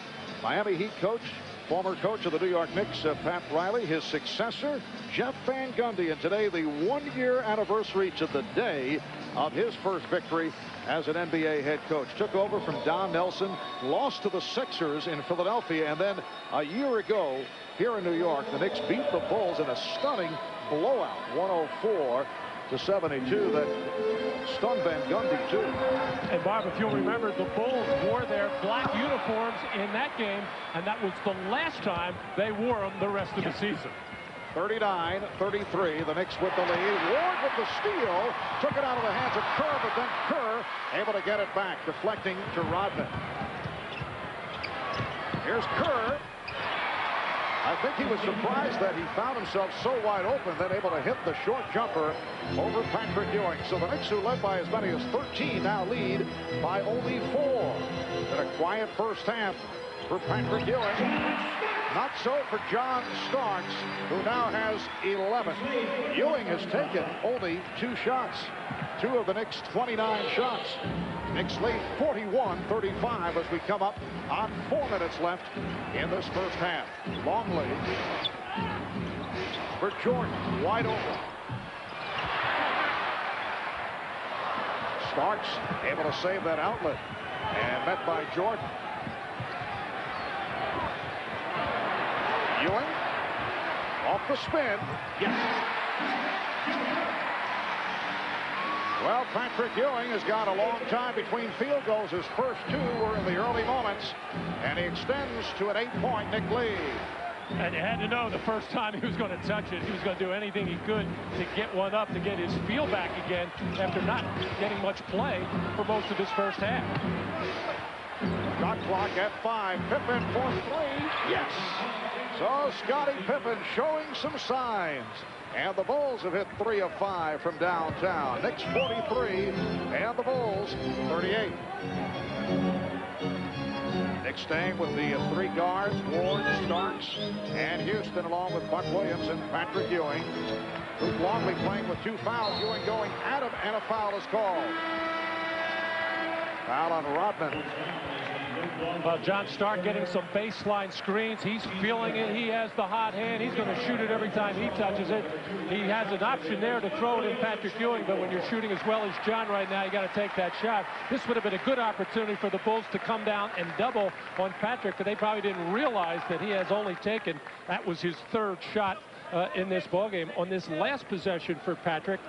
Miami Heat coach, former coach of the New York Knicks, Pat Riley, his successor, Jeff Van Gundy. And today, the 1-year anniversary to the day of his first victory as an NBA head coach. Took over from Don Nelson, lost to the Sixers in Philadelphia, and then a year ago here in New York, the Knicks beat the Bulls in a stunning blowout, 104-72, that stunned Van Gundy, too. And, Bob, if you'll remember, the Bulls wore their black uniforms in that game, and that was the last time they wore them the rest of the season. 39-33, the Knicks with the lead. Ward with the steal, took it out of the hands of Kerr, but then Kerr able to get it back, deflecting to Rodman. Here's Kerr. I think he was surprised that he found himself so wide open, then able to hit the short jumper over Patrick Ewing. So the Knicks, who led by as many as 13, now lead by only 4. In a quiet first half for Patrick Ewing. Not so for John Starks, who now has 11. Ewing has taken only 2 shots. 2 of the Knicks' 29 shots. Knicks lead 41-35 as we come up on 4 minutes left in this first half. Longley for Jordan, wide open. Starks able to save that outlet and met by Jordan. Ewing off the spin. Yes. Well, Patrick Ewing has got a long time between field goals. His first 2 were in the early moments, and he extends to an 8-point Knick lead. And you had to know the first time he was going to touch it, he was going to do anything he could to get one up, to get his feel back again after not getting much play for most of his first half. Shot clock at 5. Pippen for 3. Yes. So Scottie Pippen showing some signs. And the Bulls have hit 3 of 5 from downtown. Knicks 43 and the Bulls 38. Knicks staying with the 3 guards, Ward, Starks, and Houston, along with Buck Williams and Patrick Ewing. Luke Longley playing with 2 fouls. Ewing going at him, and a foul is called. Foul on Rodman. Well, John Stark getting some baseline screens. He's feeling it. He has the hot hand. He's going to shoot it every time he touches it. He has an option there to throw it in Patrick Ewing, but when you're shooting as well as John right now, you got to take that shot. This would have been a good opportunity for the Bulls to come down and double on Patrick, but they probably didn't realize that he has only taken, that was his 3rd shot in this ballgame. On this last possession for Patrick,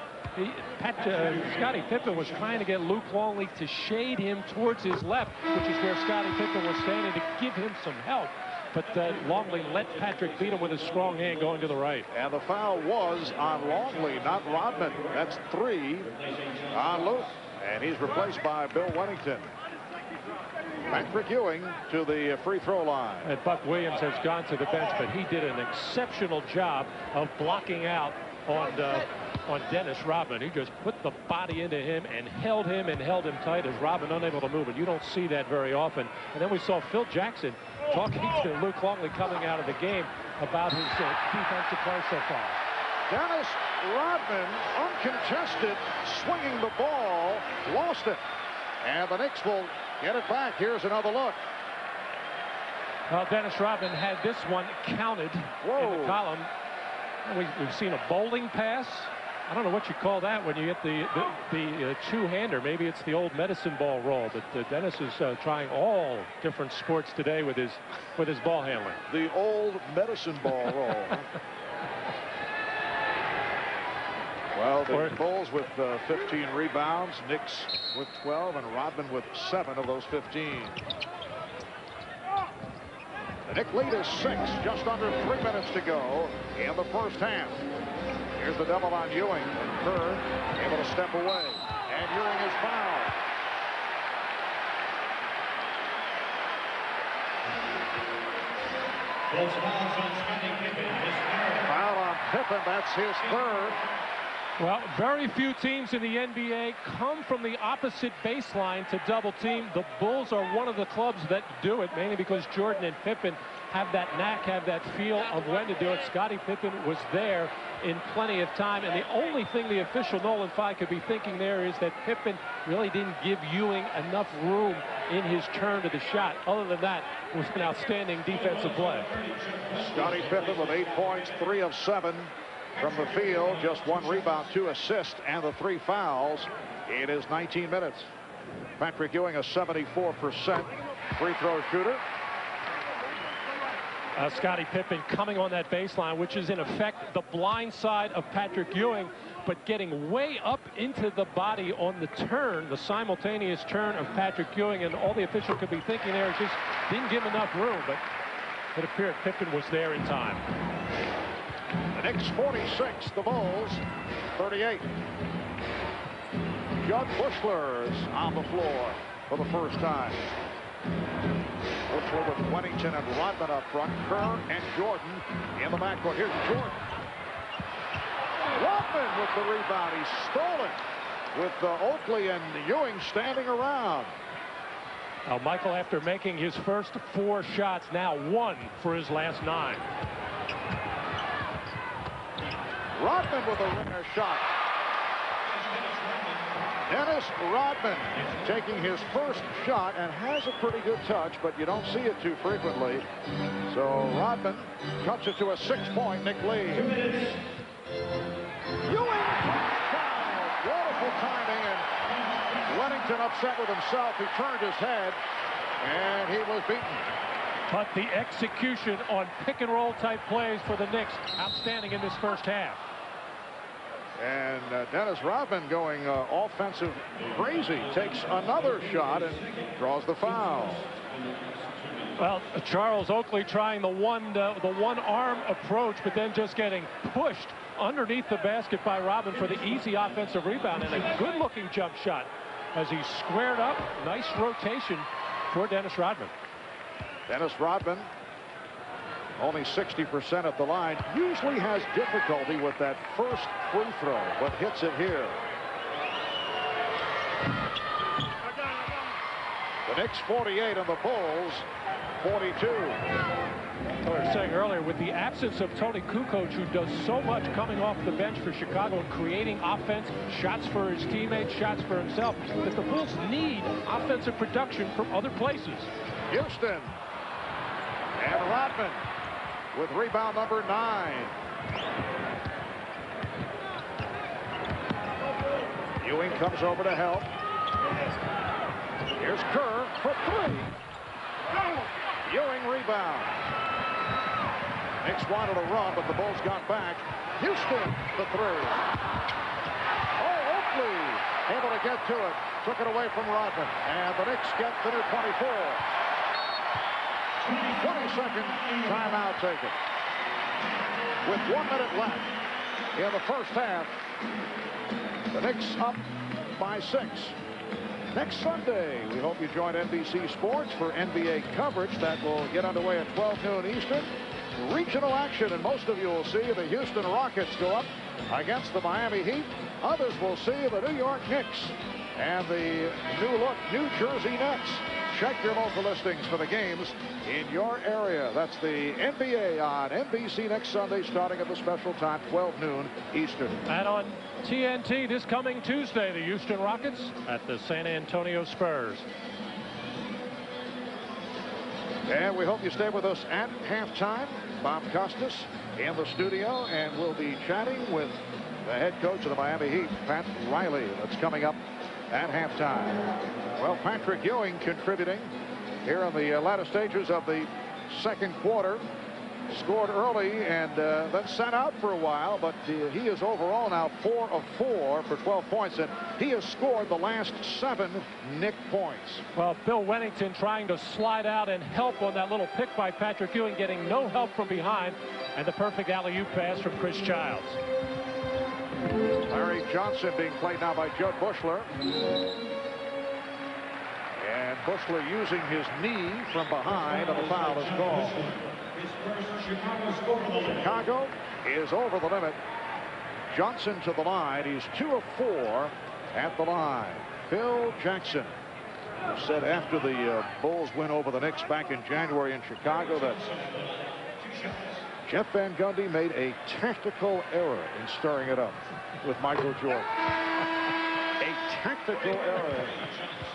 Scottie Pippen was trying to get Luke Longley to shade him towards his left, which is where Scottie Pippen was standing, to give him some help. But Longley let Patrick beat him with a strong hand going to the right. And the foul was on Longley, not Rodman. That's 3 on Luke. And he's replaced by Bill Wennington. Patrick Ewing to the free throw line. And Buck Williams has gone to the bench, but he did an exceptional job of blocking out on Dennis Rodman. He just put the body into him and held him tight as Rodman unable to move. And you don't see that very often. And then we saw Phil Jackson talking to Luke Longley coming out of the game about his defensive play so far. Dennis Rodman, uncontested, swinging the ball, lost it. And the Knicks will get it back. Here's another look. Well, Dennis Rodman had this one counted in the column. We've seen a bowling pass. I don't know what you call that when you get the two-hander. Maybe it's the old medicine ball roll. But Dennis is trying all different sports today with his ball handling. The old medicine ball roll. Well, the Bulls with 15 rebounds, Knicks with 12, and Rodman with 7 of those 15. The Knicks lead is 6, just under 3 minutes to go in the first half. Here's the double on Ewing. Kerr able to step away, and Ewing is fouled. Foul on Pippen, that's his 3rd. Well, very few teams in the NBA come from the opposite baseline to double team. The Bulls are one of the clubs that do it, mainly because Jordan and Pippen have that knack, have that feel of when to do it. Scottie Pippen was there in plenty of time, and the only thing the official Nolan Fye could be thinking there is that Pippen really didn't give Ewing enough room in his turn to the shot. Other than that, it was an outstanding defensive play. Scottie Pippen with 8 points, 3 of 7 from the field, just 1 rebound, 2 assists, and the 3 fouls. It is 19 minutes. Patrick Ewing, a 74% free throw shooter. Scottie Pippen coming on that baseline, which is in effect the blind side of Patrick Ewing, but getting way up into the body on the turn, the simultaneous turn of Patrick Ewing, and all the official could be thinking there is just didn't give enough room, but it appeared Pippen was there in time. The Knicks 46, the Bulls 38. Judd Bushler is on the floor for the first time. Bushler with Wennington and Rodman up front. Kerr and Jordan in the backcourt. Here's Jordan. Rodman with the rebound. He stole it with Oakley and Ewing standing around. Now Michael, after making his first 4 shots, now 1 for his last 9. Rodman with a shot. Dennis Rodman taking his first shot and has a pretty good touch, but you don't see it too frequently. So Rodman cuts it to a 6-point Knick lead. Ewing foul. Beautiful timing, and Wennington upset with himself. He turned his head, and he was beaten. But the execution on pick and roll type plays for the Knicks, outstanding in this first half. And Dennis Rodman going offensive crazy, takes another shot and draws the foul. Well, Charles Oakley trying the one arm approach, but then just getting pushed underneath the basket by Rodman for the easy offensive rebound, and a good looking jump shot as he squared up. Nice rotation for Dennis Rodman. Dennis Rodman only 60% at the line, usually has difficulty with that first free throw, but hits it here. The Knicks 48 and the Bulls 42. I was saying earlier, with the absence of Tony Kukoc, who does so much coming off the bench for Chicago and creating offense, shots for his teammates, shots for himself, that the Bulls need offensive production from other places. Houston and Rodman with rebound number 9. Ewing comes over to help. Here's Kerr for 3. Ewing rebound. Knicks wanted a run, but the Bulls got back. Houston the 3. Oh, Oakley able to get to it. Took it away from Rodman. And the Knicks get the new 24. 20-second timeout taken. With 1 minute left in the first half, the Knicks up by 6. Next Sunday, we hope you join NBC Sports for NBA coverage that will get underway at 12 noon Eastern. Regional action, and most of you will see the Houston Rockets go up against the Miami Heat. Others will see the New York Knicks and the new-look New Jersey Nets. Check your local listings for the games in your area. That's the NBA on NBC next Sunday, starting at the special time, 12 noon Eastern. And on TNT this coming Tuesday, the Houston Rockets at the San Antonio Spurs. And we hope you stay with us at halftime. Bob Costas in the studio, and we'll be chatting with the head coach of the Miami Heat, Pat Riley. That's coming up at halftime. Well, Patrick Ewing contributing here in the latter stages of the second quarter. Scored early and then sat out for a while, but he is overall now 4 of 4 for 12 points, and he has scored the last 7 Knick points. Well, Bill Wennington trying to slide out and help on that little pick by Patrick Ewing, getting no help from behind, and the perfect alley-oop pass from Chris Childs. Larry Johnson being played now by Judd Bushler. And Bushler using his knee from behind, and the foul is called. Chicago is over the limit. Johnson to the line. He's 2 of 4 at the line. Phil Jackson said after the Bulls win over the Knicks back in January in Chicago that Jeff Van Gundy made a tactical error in stirring it up with Michael Jordan. A tactical error.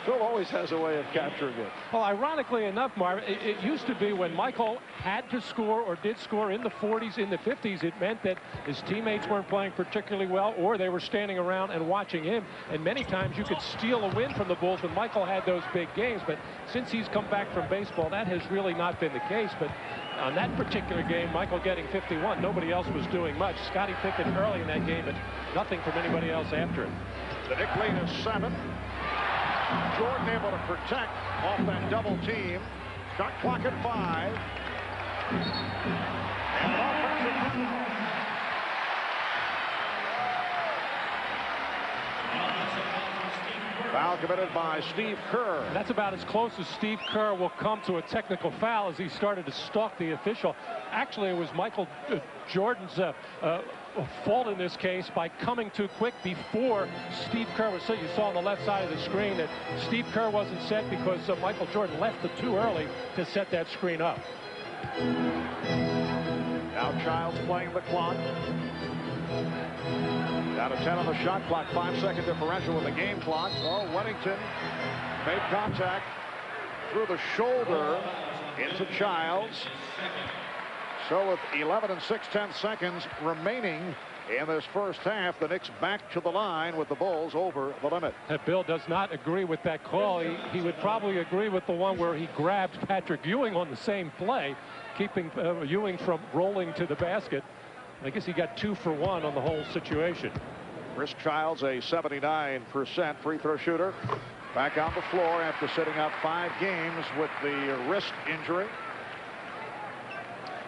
Phil always has a way of capturing it. Well, ironically enough, Marv, it used to be when Michael had to score or did score in the 40s, in the 50s, it meant that his teammates weren't playing particularly well, or they were standing around and watching him. And many times you could steal a win from the Bulls when Michael had those big games. But since he's come back from baseball, that has really not been the case. But on that particular game, Michael getting 51, nobody else was doing much. Scottie Pippen early in that game, but nothing from anybody else after it. The Knick lead is 7. Jordan able to protect off that double team. Shot clock at 5. And an offensive foul committed by Steve Kerr. And that's about as close as Steve Kerr will come to a technical foul as he started to stalk the official. Actually, it was Michael Jordan's fault in this case by coming too quick before Steve Kerr was set. You saw on the left side of the screen that Steve Kerr wasn't set because Michael Jordan left it too early to set that screen up. Now Childs playing the clock. Down to 10 on the shot clock. 5-second differential with the game clock. Oh, Wennington made contact through the shoulder into Childs. So with 11 and 6/10 seconds remaining in this first half, the Knicks back to the line with the Bulls over the limit. Bill does not agree with that call. He would probably agree with the one where he grabbed Patrick Ewing on the same play, keeping Ewing from rolling to the basket. I guess he got 2 for 1 on the whole situation. Chris Childs, a 79% free throw shooter, back on the floor after sitting out 5 games with the wrist injury.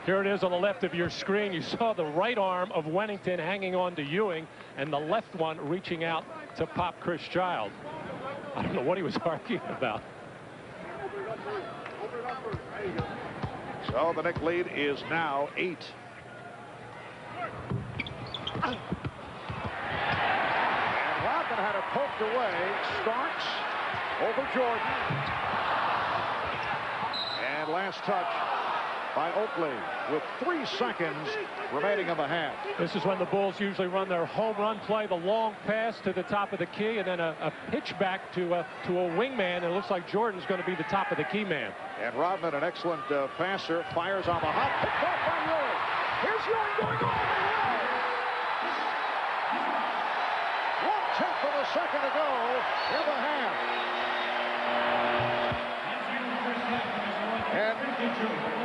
Here it is on the left of your screen. You saw the right arm of Wennington hanging on to Ewing and the left one reaching out to pop Chris Childs. I don't know what he was arguing about. So the Knicks lead is now 8. And Rodman had it poked away. Starks over Jordan. And last touch by Oakley with 3 seconds remaining in the half. This is when the Bulls usually run their home run play, the long pass to the top of the key, and then a pitch back to a wingman. And it looks like Jordan's going to be the top of the key man. And Rodman, an excellent passer, fires on the hop. Picked off by Ewing. Here's Ewing going all the way. 1/10 of a second to go in the half. And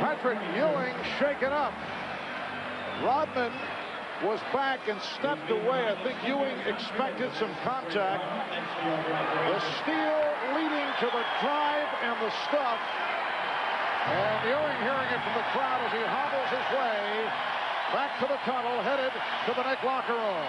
Patrick Ewing shaken up. Rodman was back and stepped away. I think Ewing expected some contact. The steal leading to the drive and the stuff. And Ewing hearing it from the crowd as he hobbles his way back to the tunnel, headed to the Knicks locker room.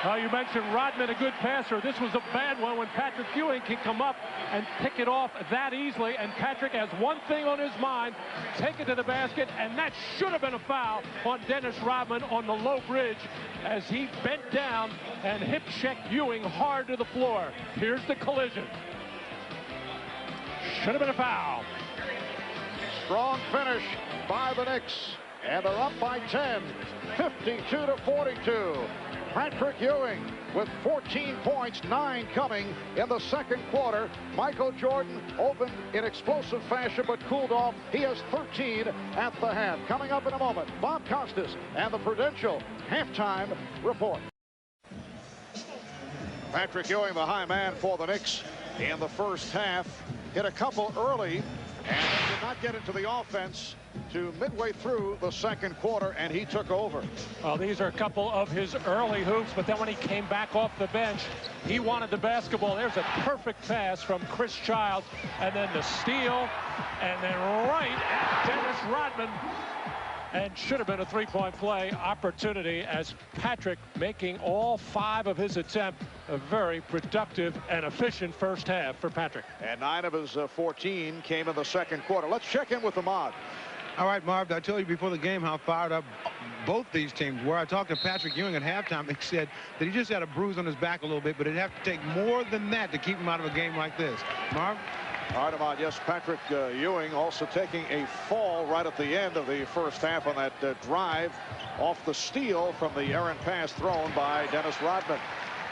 You mentioned Rodman, a good passer. This was a bad one when Patrick Ewing can come up and pick it off that easily. And Patrick has one thing on his mind, take it to the basket, and that should have been a foul on Dennis Rodman on the low bridge as he bent down and hip-checked Ewing hard to the floor. Here's the collision. Should have been a foul. Strong finish by the Knicks, and they're up by 10, 52-42. Patrick Ewing with 14 points, 9 coming in the second quarter. Michael Jordan opened in explosive fashion but cooled off. He has 13 at the half. Coming up in a moment, Bob Costas and the Prudential halftime report. Patrick Ewing, the high man for the Knicks in the first half, hit a couple early and did not get into the offense to midway through the second quarter, and he took over. Well, these are a couple of his early hoops, but then when he came back off the bench, he wanted the basketball. There's a perfect pass from Chris Childs, and then the steal, and then right at Dennis Rodman. And should have been a three-point play opportunity as Patrick making all 5 of his attempts. A very productive and efficient first half for Patrick. And 9 of his 14 came in the second quarter. Let's check in with Ahmad. All right, Marv, I told you before the game how fired up both these teams were. I talked to Patrick Ewing at halftime. He said that he just had a bruise on his back a little bit, but it'd have to take more than that to keep him out of a game like this. Marv? All right, Ahmad, yes, Patrick Ewing also taking a fall right at the end of the first half on that drive off the steal from the errant pass thrown by Dennis Rodman.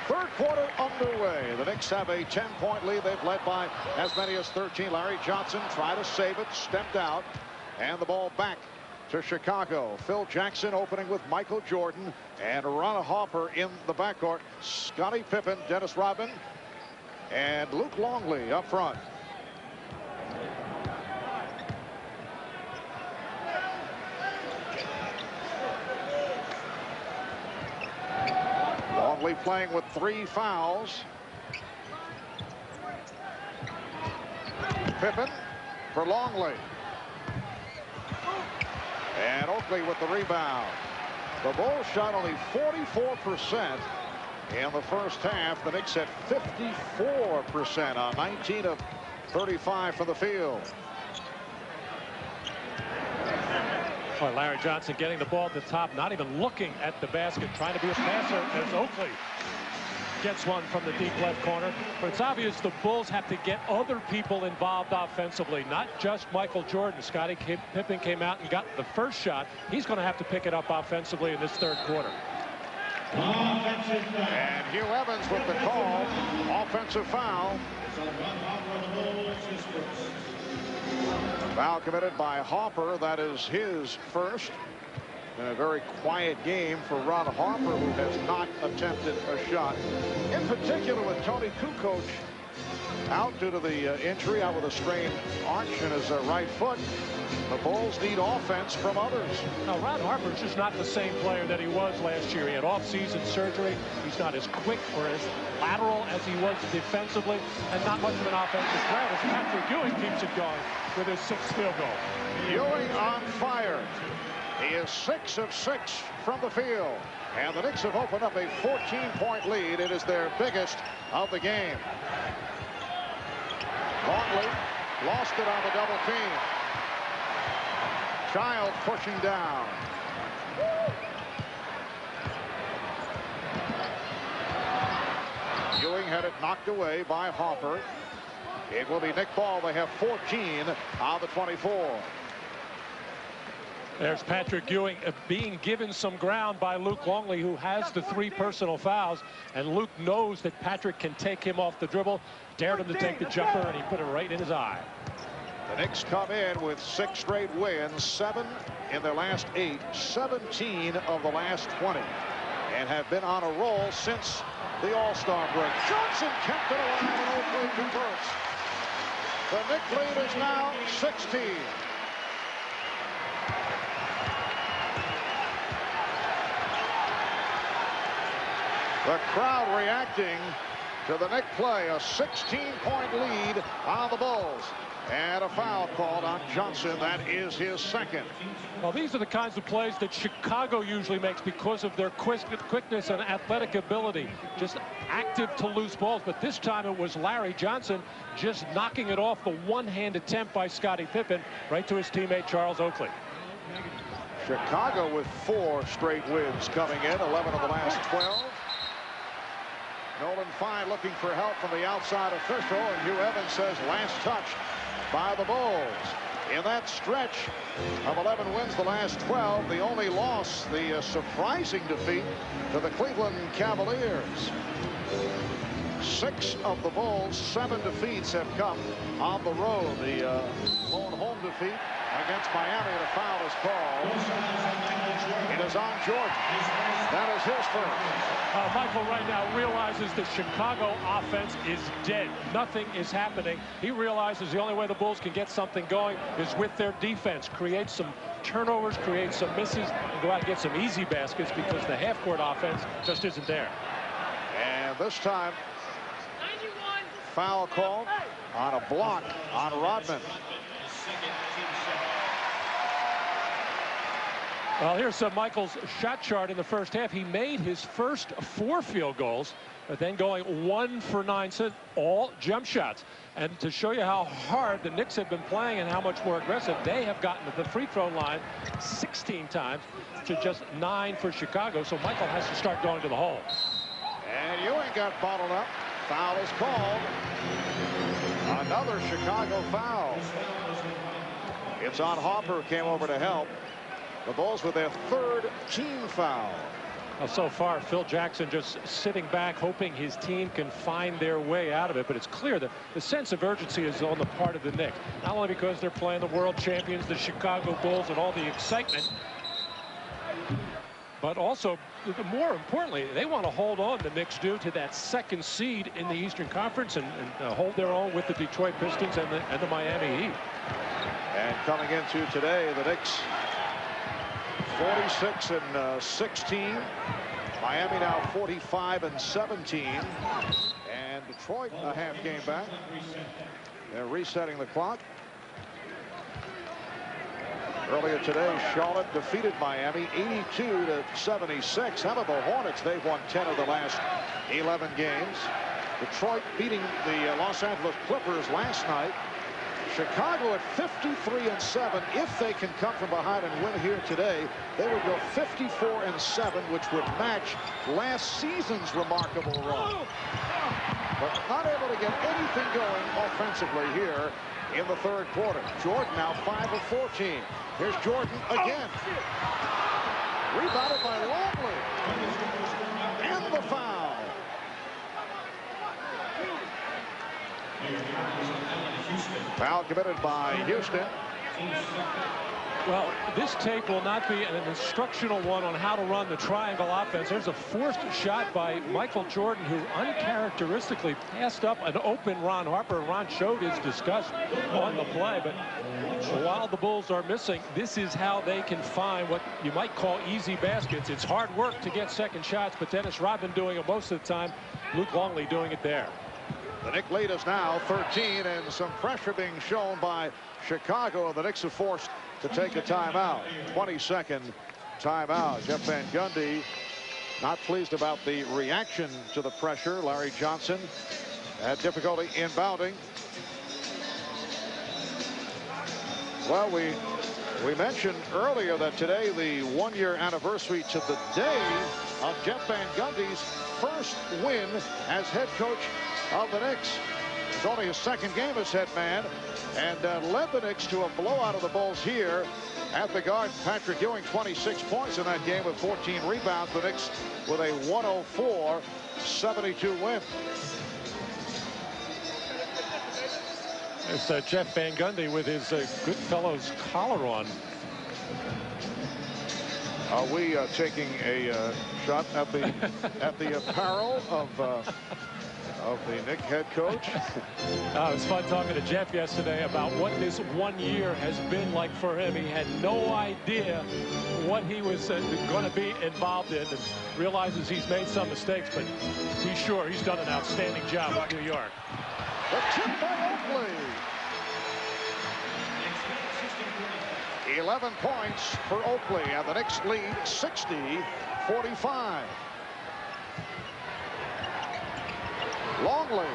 Third quarter underway. The Knicks have a 10-point lead. They've led by as many as 13. Larry Johnson tried to save it, stepped out, and the ball back to Chicago. Phil Jackson opening with Michael Jordan and Ron Harper in the backcourt. Scottie Pippen, Dennis Rodman, and Luke Longley up front. Longley playing with 3 fouls. Pippen for Longley. And Oakley with the rebound. The Bulls shot only 44% in the first half. The Knicks at 54% on 19 of 35 from the field. Well, Larry Johnson getting the ball at the top, not even looking at the basket, trying to be a passer as Oakley gets one from the deep left corner. But it's obvious the Bulls have to get other people involved offensively, not just Michael Jordan. Scottie Pippen came out and got the first shot. He's going to have to pick it up offensively in this third quarter. And Hugh Evans with the call. Offensive foul. Foul committed by Harper. That is his first. A very quiet game for Ron Harper, who has not attempted a shot. In particular with Tony Kukoc out due to the injury, out with a sprained arch in his right foot. The Bulls need offense from others. Now, Ron Harper's just not the same player that he was last year. He had off-season surgery. He's not as quick or as lateral as he was defensively, and not much of an offensive threat as Patrick Ewing keeps it going with his 6th field goal. Ewing on fire. He is 6 of 6 from the field. And the Knicks have opened up a 14-point lead. It is their biggest of the game. Longley lost it on the double team. Child pushing down. Ewing had it knocked away by Hopper. It will be Nick Ball. They have 14 on the 24. There's Patrick Ewing being given some ground by Luke Longley, who has the 3 personal fouls. And Luke knows that Patrick can take him off the dribble. Dared him to take the jumper, and he put it right in his eye. The Knicks come in with 6 straight wins, 7 in their last 8, 17 of the last 20, and have been on a roll since the All-Star break. Johnson kept it alive, and Oakley converts. The Knicks lead is now 16. The crowd reacting to the Knicks play. A 16-point lead on the Bulls. And a foul called on Johnson. That is his second. Well, these are the kinds of plays that Chicago usually makes because of their quickness and athletic ability. Just active to loose balls. But this time it was Larry Johnson just knocking it off the one-hand attempt by Scottie Pippen right to his teammate Charles Oakley. Chicago with 4 straight wins coming in, 11 of the last 12. Nolan Fine looking for help from the outside official, and Hugh Evans says last touch by the Bulls. In that stretch of 11 wins, the last 12, the only loss, the surprising defeat to the Cleveland Cavaliers. 6 of the Bulls' 7 defeats have come on the road. The lone home defeat against Miami, and a foul is called. It is on Jordan. That is his first. Michael right now realizes the Chicago offense is dead. Nothing is happening. He realizes the only way the Bulls can get something going is with their defense. Create some turnovers, create some misses, and go out and get some easy baskets because the half-court offense just isn't there. And this time, foul called on a block on Rodman. Well, here's Michael's shot chart in the first half. He made his first 4 field goals, but then going 1 for 9, so all jump shots. And to show you how hard the Knicks have been playing and how much more aggressive, they have gotten to the free throw line 16 times to just 9 for Chicago. So Michael has to start going to the hole. And Ewing got bottled up. Foul is called. Another Chicago foul. It's on Hopper, came over to help. The Bulls with their 3rd team foul. Well, so far, Phil Jackson just sitting back, hoping his team can find their way out of it. But it's clear that the sense of urgency is on the part of the Knicks. Not only because they're playing the world champions, the Chicago Bulls, and all the excitement, but also, more importantly, they want to hold on, the Knicks do, to that 2nd seed in the Eastern Conference and hold their own with the Detroit Pistons and the Miami Heat. And coming into today, the Knicks 46 and 16. Miami now 45 and 17. And Detroit a half game back. They're resetting the clock. Earlier today, Charlotte defeated Miami 82-76. How about the Hornets? They've won 10 of the last 11 games. Detroit beating the Los Angeles Clippers last night. Chicago at 53 and 7. If they can come from behind and win here today, they would go 54 and 7, which would match last season's remarkable run. But not able to get anything going offensively here in the 3rd quarter. Jordan now 5 of 14. Here's Jordan again. Rebounded by Longley. And the foul. Foul committed by Houston. Well, this tape will not be an instructional one on how to run the triangle offense. There's a forced shot by Michael Jordan, who uncharacteristically passed up an open Ron Harper. Ron showed his disgust on the play, but while the Bulls are missing, this is how they can find what you might call easy baskets. It's hard work to get second shots, but Dennis Rodman doing it most of the time. Luke Longley doing it there. The Knicks lead is now 13, and some pressure being shown by Chicago, and the Knicks are forced to take a timeout. 22nd timeout. Jeff Van Gundy not pleased about the reaction to the pressure. Larry Johnson had difficulty inbounding. Well, we We mentioned earlier that today the one-year anniversary to the day of Jeff Van Gundy's first win as head coach of the Knicks. It's only his second game as head man, and led the Knicks to a blowout of the Bulls here at the Garden. Patrick Ewing, 26 points in that game with 14 rebounds. The Knicks with a 104-72 win. It's Jeff Van Gundy with his Goodfellows collar on. Are we taking a shot at the apparel of the Knicks head coach? It was fun talking to Jeff yesterday about what this 1 year has been like for him. He had no idea what he was going to be involved in, and realizes he's made some mistakes, but he's sure he's done an outstanding job with New York. The tip by Oakley. 11 points for Oakley, and the Knicks lead 60-45. Longley.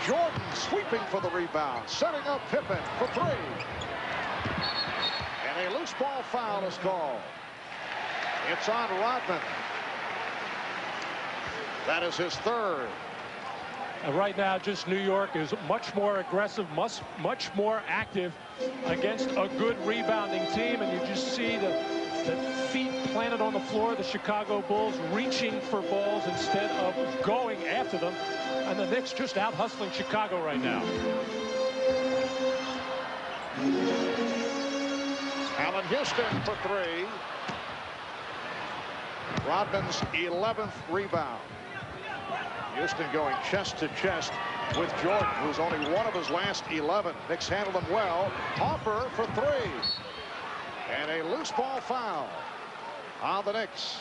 Jordan sweeping for the rebound, setting up Pippen for three. And a loose ball foul is called. It's on Rodman. That is his third. Right now, just New York is much more aggressive, much more active against a good rebounding team, and you just see the feet planted on the floor, the Chicago Bulls reaching for balls instead of going after them, and the Knicks just out hustling Chicago right now. Allen Houston for three. Rodman's 11th rebound. Houston going chest to chest with Jordan, who's only one of his last 11. Knicks handled him well. Hopper for three. And a loose ball foul on the Knicks.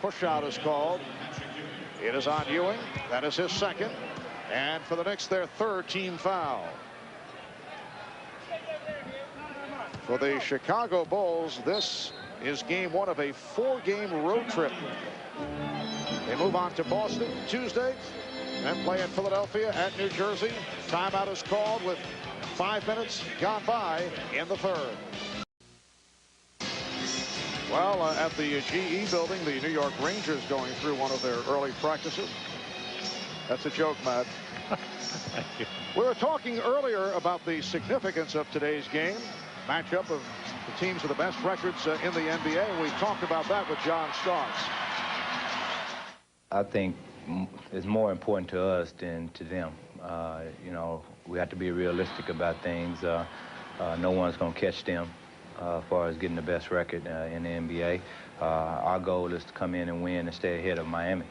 Push out is called. It is on Ewing. That is his second. And for the Knicks, their third team foul. For the Chicago Bulls, this is game one of a 4-game road trip. They move on to Boston Tuesday and play in Philadelphia at New Jersey. Timeout is called with 5 minutes gone by in the third. Well, at the GE building, the New York Rangers going through one of their early practices. That's a joke, Matt. Thank you. We were talking earlier about the significance of today's game. Matchup of the teams with the best records in the NBA. And we talked about that with John Starks. I think it's more important to us than to them. You know, we have to be realistic about things. No one's going to catch them as far as getting the best record in the NBA. Our goal is to come in and win and stay ahead of Miami.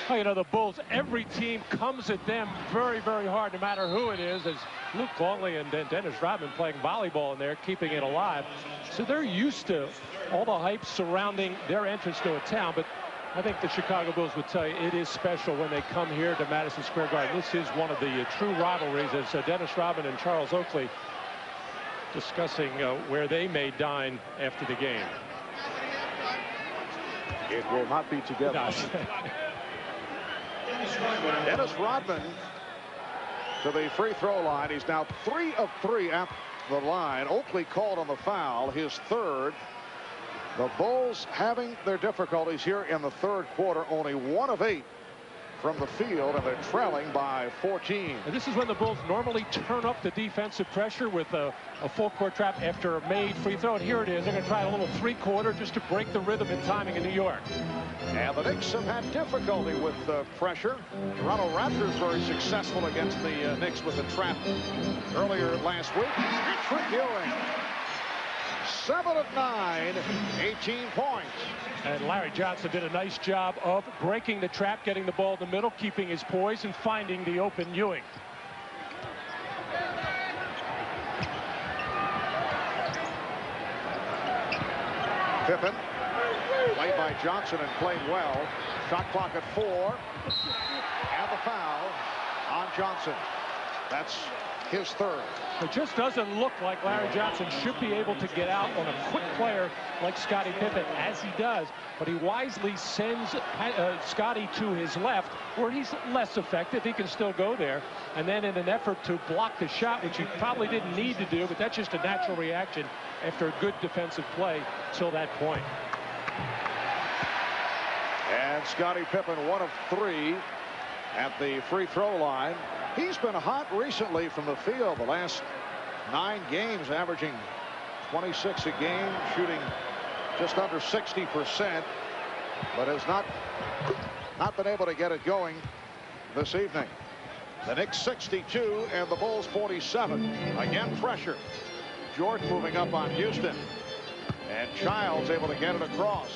Well, you know, the Bulls, every team comes at them very, very hard, no matter who it is, as Luke Longley and Dennis Rodman playing volleyball in there, keeping it alive. So they're used to all the hype surrounding their entrance to a town, but I think the Chicago Bulls would tell you it is special when they come here to Madison Square Garden. This is one of the true rivalries, as Dennis Rodman and Charles Oakley discussing where they may dine after the game. It will not be together. Dennis Rodman to the free throw line. He's now 3 of 3 at the line. Oakley called on the foul, his third. The Bulls having their difficulties here in the third quarter, only 1 of 8 from the field, and they're trailing by 14. And this is when the Bulls normally turn up the defensive pressure with a full court trap after a made free throw. And here it is. They're going to try a little 3-quarter just to break the rhythm and timing in New York. And the Knicks have had difficulty with pressure. Toronto Raptors very successful against the Knicks with a trap earlier last week. Patrick Ewing, 7 of 9, 18 points. And Larry Johnson did a nice job of breaking the trap, getting the ball in the middle, keeping his poise, and finding the open Ewing. Pippen, played by Johnson and played well. Shot clock at 4. And the foul on Johnson. That's his third. It just doesn't look like Larry Johnson should be able to get out on a quick player like Scottie Pippen, as he does. But he wisely sends Scottie to his left, where he's less effective. He can still go there. And then in an effort to block the shot, which he probably didn't need to do, but that's just a natural reaction after a good defensive play till that point. And Scottie Pippen, 1 of 3 at the free throw line. He's been hot recently from the field. The last 9 games, averaging 26 a game, shooting just under 60%, but has not been able to get it going this evening. The Knicks 62 and the Bulls 47. Again, pressure. Jordan moving up on Houston, and Childs able to get it across.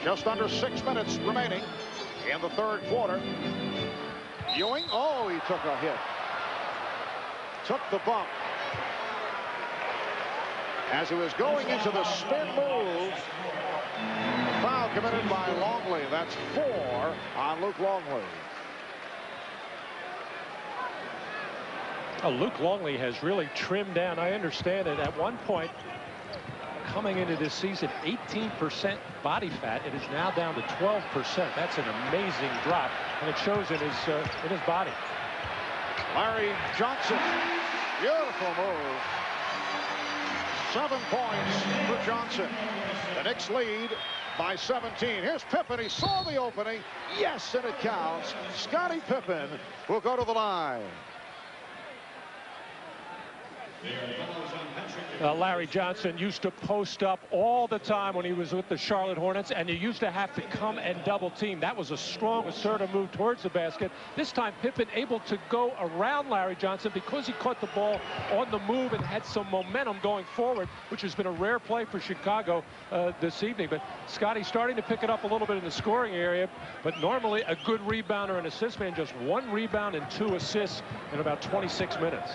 Just under 6 minutes remaining in the third quarter. Ewing, oh, he took a hit. Took the bump. As he was going into the spin move, foul committed by Longley. That's 4 on Luke Longley. Luke Longley has really trimmed down. I understand that at one point, coming into this season, 18% body fat. It is now down to 12%. That's an amazing drop, and it shows in his body. Larry Johnson, beautiful move. 7 points for Johnson. The Knicks lead by 17. Here's Pippen. He saw the opening. Yes, and it counts. Scottie Pippen will go to the line. Larry Johnson used to post up all the time when he was with the Charlotte Hornets, and you used to have to come and double team. That was a strong, assertive move towards the basket. This time, Pippen able to go around Larry Johnson because he caught the ball on the move and had some momentum going forward, which has been a rare play for Chicago this evening. But Scottie starting to pick it up a little bit in the scoring area, but normally a good rebounder and assist man. Just 1 rebound and 2 assists in about 26 minutes.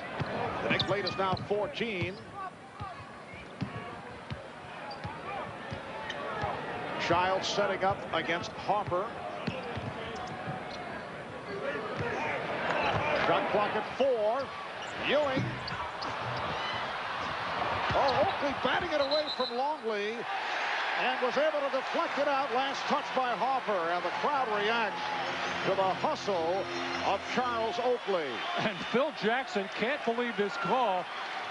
The Knicks lead is now 14. Childs setting up against Harper. Shot clock at 4. Ewing. Oh, Oakley batting it away from Longley and was able to deflect it out. Last touch by Harper, and the crowd reacts to the hustle of Charles Oakley. And Phil Jackson can't believe this call,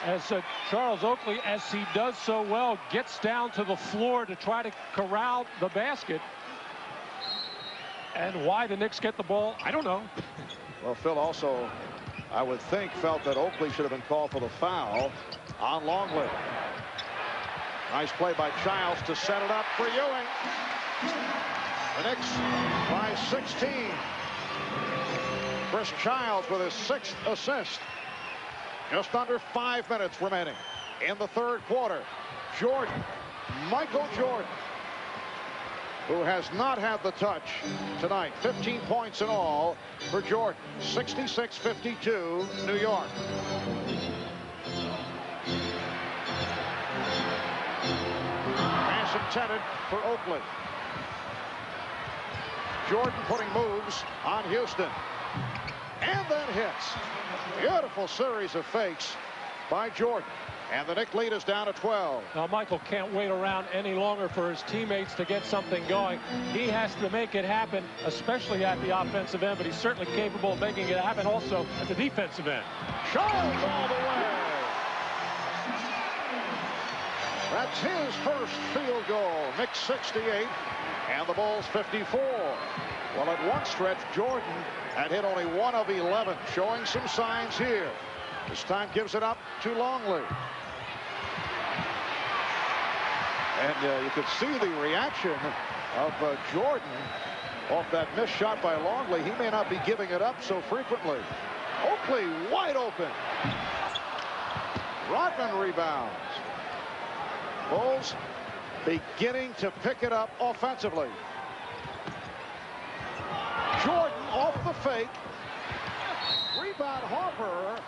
as Charles Oakley, as he does so well, gets down to the floor to try to corral the basket. And why the Knicks get the ball, I don't know. Well, Phil also, I would think, felt that Oakley should have been called for the foul on Longley. Nice play by Childs to set it up for Ewing. The Knicks by 16. Chris Childs with his 6th assist. Just under 5 minutes remaining in the third quarter. Jordan, Michael Jordan, who has not had the touch tonight. 15 points in all for Jordan. 66-52, New York. Pass intended for Oakley. Jordan putting moves on Houston. And then hits. Beautiful series of fakes by Jordan. And the Knicks lead is down to 12. Now, Michael can't wait around any longer for his teammates to get something going. He has to make it happen, especially at the offensive end, but he's certainly capable of making it happen also at the defensive end. Charles all the way. That's his first field goal. Knicks 68 and the Bulls 54. Well, at one stretch, Jordan had hit only 1 of 11, showing some signs here. This time gives it up to Longley. And you could see the reaction of Jordan off that missed shot by Longley. He may not be giving it up so frequently. Oakley wide open. Rodman rebounds. Bulls beginning to pick it up offensively. Jordan off the fake. Rebound Harper.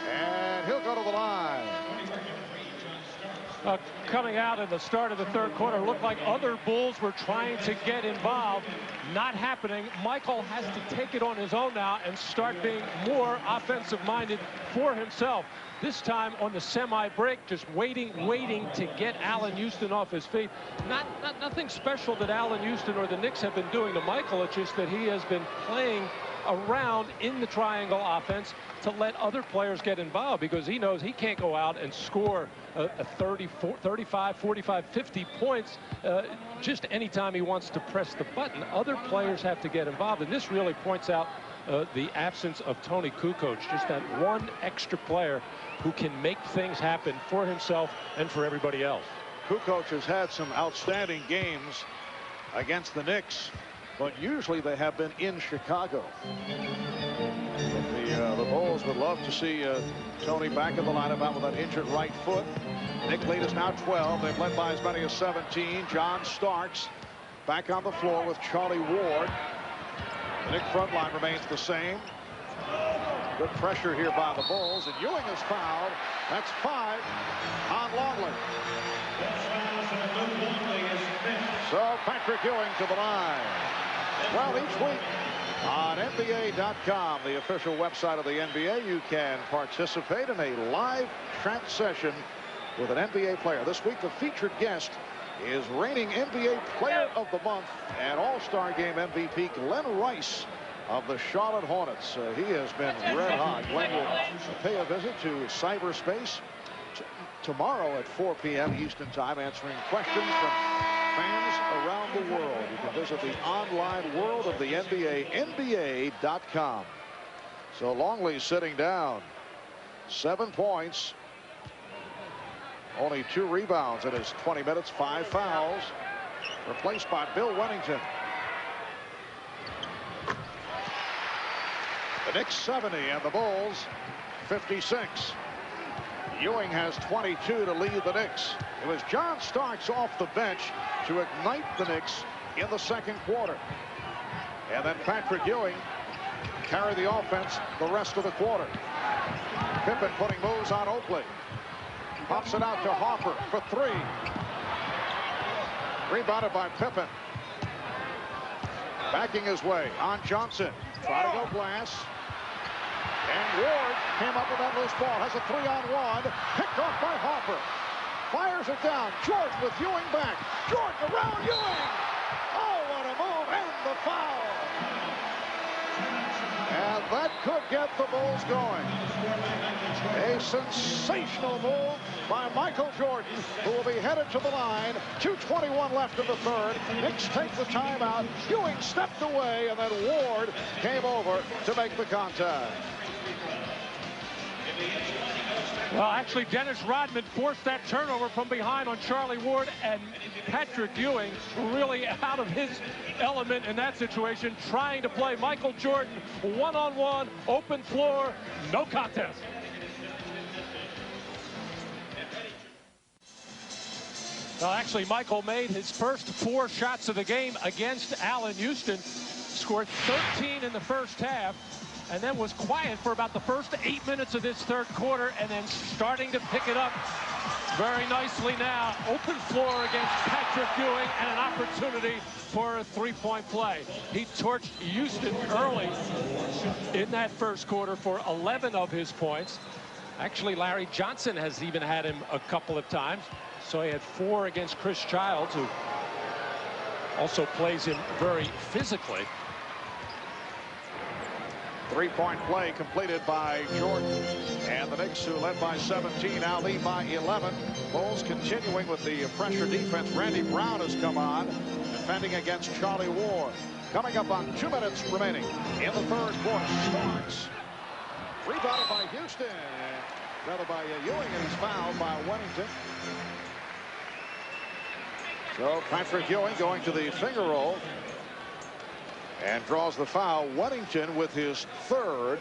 And he'll go to the line. Coming out in the start of the third quarter, looked like other Bulls were trying to get involved. Not happening. Michael has to take it on his own now and start being more offensive-minded for himself. This time on the semi-break, just waiting to get Allen Houston off his feet. Nothing special that Allen Houston or the Knicks have been doing to Michael. It's just that he has been playing around in the triangle offense to let other players get involved, because he knows he can't go out and score a 35, 45, 50 points just anytime he wants to press the button. Other players have to get involved, and this really points out the absence of Tony Kukoc, just that one extra player who can make things happen for himself and for everybody else. Kukoc has had some outstanding games against the Knicks, but usually they have been in Chicago. The Bulls would love to see Tony back in the lineup out with that injured right foot. Knick lead is now 12. They've led by as many as 17. John Starks back on the floor with Charlie Ward. The Knick front line remains the same. Good pressure here by the Bulls, and Ewing is fouled. That's 5 on Longley. So Patrick Ewing to the line. Well, each week on NBA.com, the official website of the NBA, you can participate in a live chat session with an NBA player. This week, the featured guest is reigning NBA Player of the Month and All-Star Game MVP Glenn Rice of the Charlotte Hornets. He has been red hot. Glenn will pay a visit to cyberspace tomorrow at 4 p.m. Eastern Time, answering questions from fans around the world. You can visit the online world of the NBA, NBA.com. So Longley sitting down. 7 points. Only 2 rebounds in his 20 minutes, 5 fouls. Replaced by Bill Wennington. The Knicks 70 and the Bulls 56. Ewing has 22 to lead the Knicks. It was John Starks off the bench to ignite the Knicks in the second quarter. And then Patrick Ewing carried the offense the rest of the quarter. Pippen putting moves on Oakley. Pops it out to Harper for 3. Rebounded by Pippen. Backing his way on Johnson. Try to go glass. And Ward came up with that loose ball. Has a 3-on-1. Picked off by Harper. Fires it down. Jordan with Ewing back. Jordan around Ewing. Oh, what a move. And the foul. And that could get the Bulls going. A sensational move by Michael Jordan, who will be headed to the line. 2:21 left in the third. Knicks take the timeout. Ewing stepped away, and then Ward came over to make the contact. Well, actually, Dennis Rodman forced that turnover from behind on Charlie Ward, and Patrick Ewing really out of his element in that situation, trying to play Michael Jordan one-on-one, open floor, no contest. Well, actually, Michael made his first 4 shots of the game against Allen Houston, scored 13 in the first half, and then was quiet for about the first 8 minutes of this third quarter, and then starting to pick it up very nicely now. Open floor against Patrick Ewing, and an opportunity for a 3-point play. He torched Houston early in that first quarter for 11 of his points. Actually, Larry Johnson has even had him a couple of times. So he had 4 against Chris Childs, who also plays him very physically. 3-point play completed by Jordan. And the Knicks, who led by 17, now lead by 11. Bulls continuing with the pressure defense. Randy Brown has come on, defending against Charlie Ward. Coming up on 2 minutes remaining in the third quarter. Starks. Rebounded by Houston. Rather by Ewing, and he's fouled by Wennington. So Patrick Ewing going to the finger roll and draws the foul. Wennington with his 3rd,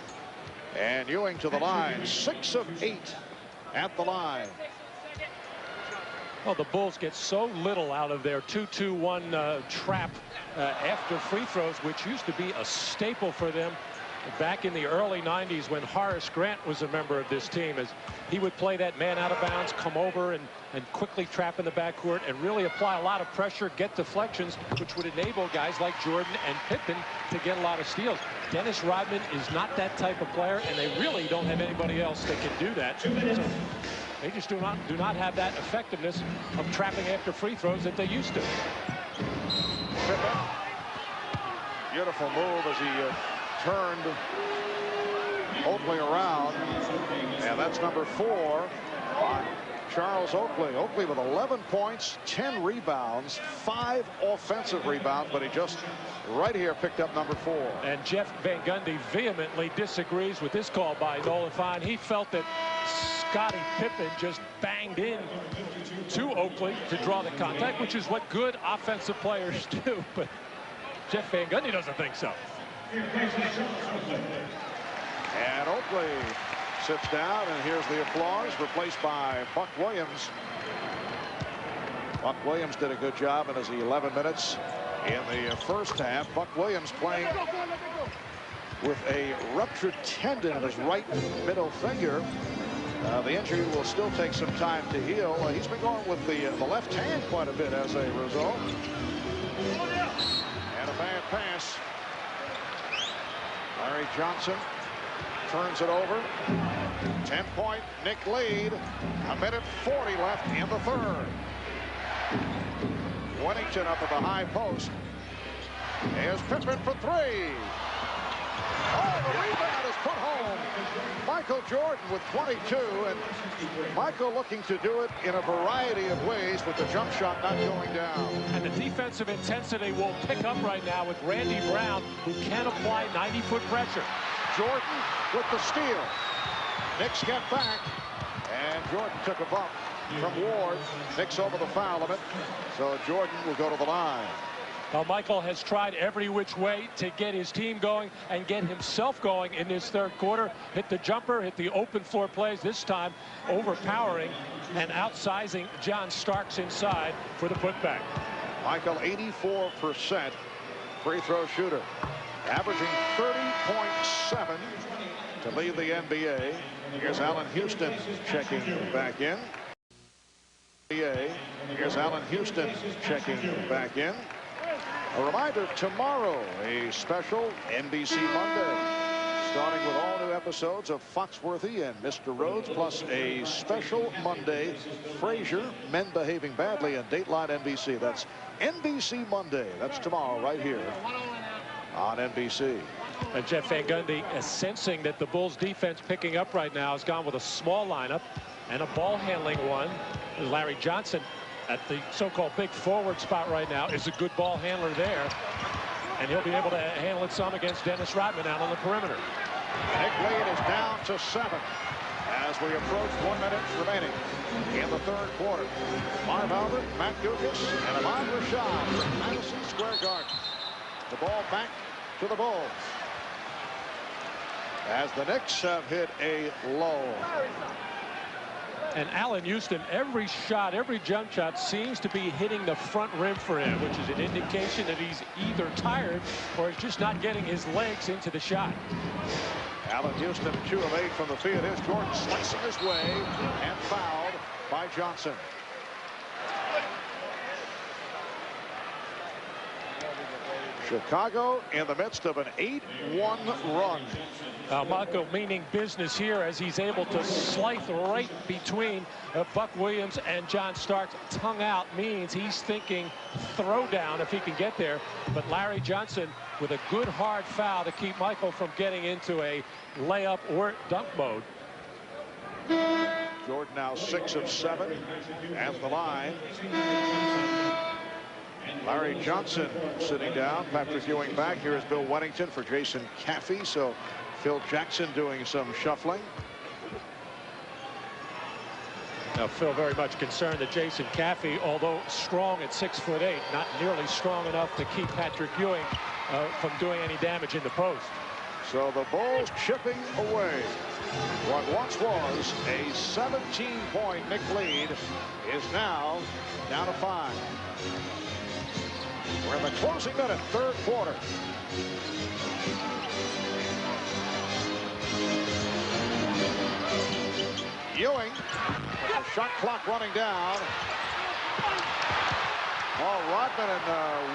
and Ewing to the line. 6 of 8 at the line. Well, the Bulls get so little out of their 2-2-1 trap after free throws, which used to be a staple for them back in the early 90s when Horace Grant was a member of this team, as he would play that man out of bounds, come over and quickly trap in the backcourt and really apply a lot of pressure, get deflections, which would enable guys like Jordan and Pippen to get a lot of steals. Dennis Rodman is not that type of player, and they really don't have anybody else that can do that. So they just do not have that effectiveness of trapping after free throws that they used to. Pippen. Beautiful move as he turned Oakley around, and that's number 4 on Charles Oakley. Oakley with 11 points, 10 rebounds, 5 offensive rebounds, but he just right here picked up number 4. And Jeff Van Gundy vehemently disagrees with this call by Nolan Fine. He felt that Scottie Pippen just banged in to Oakley to draw the contact, which is what good offensive players do, but Jeff Van Gundy doesn't think so. And Oakley sits down, and here's the applause, replaced by Buck Williams. Buck Williams did a good job in his 11 minutes in the first half. Buck Williams playing with a ruptured tendon in his right middle finger. The injury will still take some time to heal. He's been going with the left hand quite a bit as a result. And a bad pass. Larry Johnson turns it over. 10-point Knick lead. 1:40 left in the third. Wennington up at the high post. Here's Pippen for 3. Oh, the rebound is put home. Michael Jordan with 22, and Michael looking to do it in a variety of ways with the jump shot not going down. And the defensive intensity will pick up right now with Randy Brown, who can apply 90-foot pressure. Jordan with the steal. Knicks get back, and Jordan took a bump from Ward. Knicks over the foul limit, so Jordan will go to the line. Now, Michael has tried every which way to get his team going and get himself going in this third quarter. Hit the jumper, hit the open floor plays, this time overpowering and outsizing John Starks inside for the putback. Michael, 84% free throw shooter, averaging 30.7 to lead the NBA. Here's Allen Houston checking back in. Here's Allen Houston checking back in. A reminder, tomorrow, a special NBC Monday, starting with all new episodes of Foxworthy and Mr. Rhodes, plus a special Monday, Frasier, Men Behaving Badly, and Dateline NBC. That's NBC Monday. That's tomorrow right here on NBC. And Jeff Van Gundy, sensing that the Bulls defense picking up right now, has gone with a small lineup and a ball handling one. Larry Johnson at the so-called big forward spot right now is a good ball handler there, and he'll be able to handle it some against Dennis Rodman out on the perimeter. Knick lead is down to 7 as we approach 1 minute remaining in the third quarter. Marv Albert, Matt Dukas, and Ahmad Rashad from Madison Square Garden. The ball back to the Bulls as the Knicks have hit a low. And Allen Houston, every shot, every jump shot seems to be hitting the front rim for him, which is an indication that he's either tired or is just not getting his legs into the shot. Allen Houston 2 of 8 from the field. Here's Jordan slicing his way and fouled by Johnson. Chicago in the midst of an 8-1 run. Michael meaning business here as he's able to slice right between Buck Williams and John Starks. Tongue out means he's thinking throwdown if he can get there. But Larry Johnson with a good hard foul to keep Michael from getting into a layup or dunk mode. Jordan now 6 of 7 at the line. Larry Johnson sitting down. Patrick Ewing back. Here is Bill Wennington for Jason Caffey. So Phil Jackson doing some shuffling. Now Phil very much concerned that Jason Caffey, although strong at 6'8", not nearly strong enough to keep Patrick Ewing from doing any damage in the post. So the Bulls chipping away. What once was a 17-point Knick lead is now down to 5. We're in the closing minute, third quarter. shot clock running down. Oh, Rodman and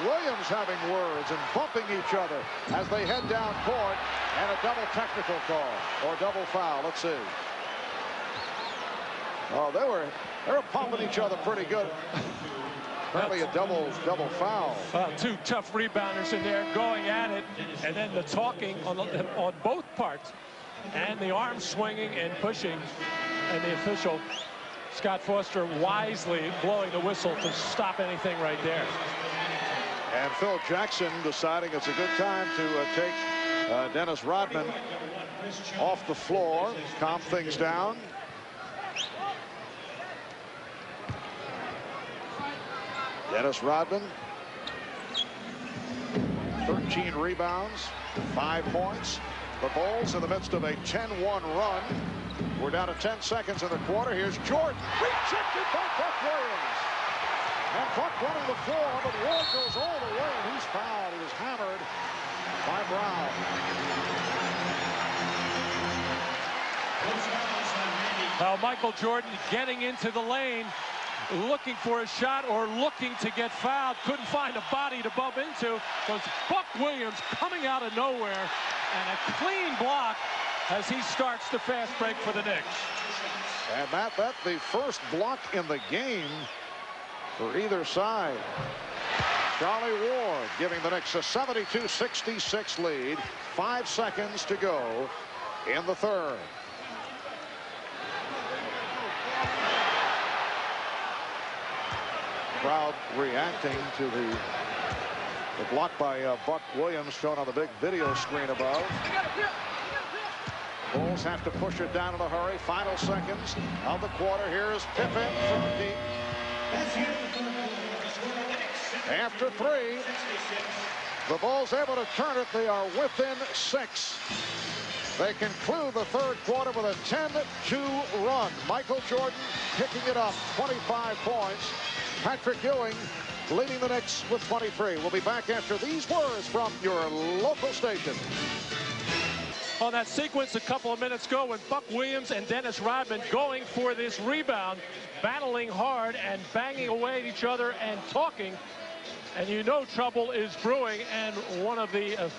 Williams having words and bumping each other as they head down court, and a double technical call or double foul. Let's see. Oh, they were pumping each other pretty good. Apparently a double foul. Two tough rebounders in there going at it, and then the talking on both parts, and the arm swinging and pushing, and the official Scott Foster wisely blowing the whistle to stop anything right there. And Phil Jackson deciding it's a good time to take Dennis Rodman off the floor, calm things down. Dennis Rodman, 13 rebounds, 5 points. The Bulls in the midst of a 10-1 run. We're down to 10 seconds in the quarter. Here's Jordan. Rejected by Buck Williams. And Buck running the floor, but Ward goes all the way, and he's fouled. He was hammered by Brown. Well, Michael Jordan getting into the lane, looking for a shot or looking to get fouled. Couldn't find a body to bump into. Was Buck Williams coming out of nowhere, and a clean block as he starts the fast break for the Knicks. And that's the first block in the game for either side. Charlie Ward giving the Knicks a 72-66 lead. 5 seconds to go in the third. Crowd reacting to the block by Buck Williams shown on the big video screen above. Bulls have to push it down in a hurry. Final seconds of the quarter. Here's Pippen from deep. After 3, the Bulls able to turn it. They are within 6. They conclude the third quarter with a 10-2 run. Michael Jordan picking it up, 25 points. Patrick Ewing leading the Knicks with 23. We'll be back after these words from your local station. On that sequence a couple of minutes ago, when Buck Williams and Dennis Rodman going for this rebound, battling hard and banging away at each other and talking, and you know trouble is brewing. And one of the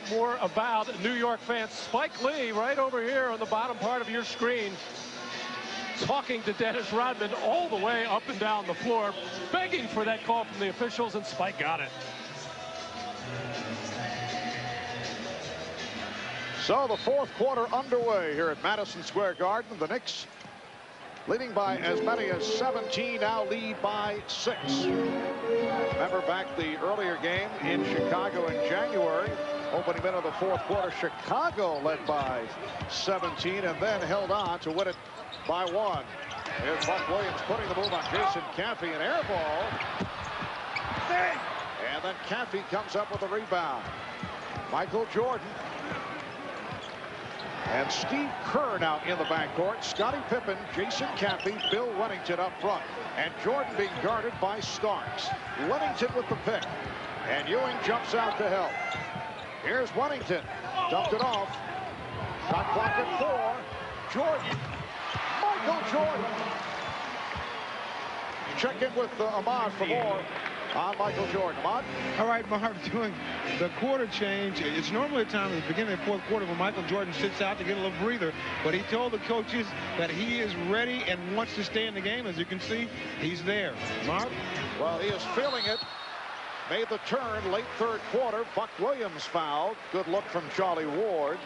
more avowed New York fans, Spike Lee, right over here on the bottom part of your screen, talking to Dennis Rodman all the way up and down the floor, begging for that call from the officials, and Spike got it. So the fourth quarter underway here at Madison Square Garden. The Knicks leading by as many as 17, now lead by 6. Remember back the earlier game in Chicago in January, opening minute of the fourth quarter, Chicago led by 17 and then held on to win it by 1. Here's Buck Williams putting the move on Jason Caffey, an air ball. And then Caffey comes up with a rebound. Michael Jordan. And Steve Kerr now in the backcourt. Scottie Pippen, Jason Caffey, Bill Wennington up front. And Jordan being guarded by Starks. Wennington with the pick. And Ewing jumps out to help. Here's Wennington. Dumped it off. Shot clock at 4. Jordan. Michael Jordan. Check in with Ahmad for more on Michael Jordan. Ahmad? All right, Marv, doing the quarter change. It's normally a time at the beginning of the fourth quarter when Michael Jordan sits out to get a little breather, but he told the coaches that he is ready and wants to stay in the game. As you can see, he's there. Marv? Well, he is feeling it. Made the turn late third quarter. Buck Williams fouled. Good look from Charlie Ward.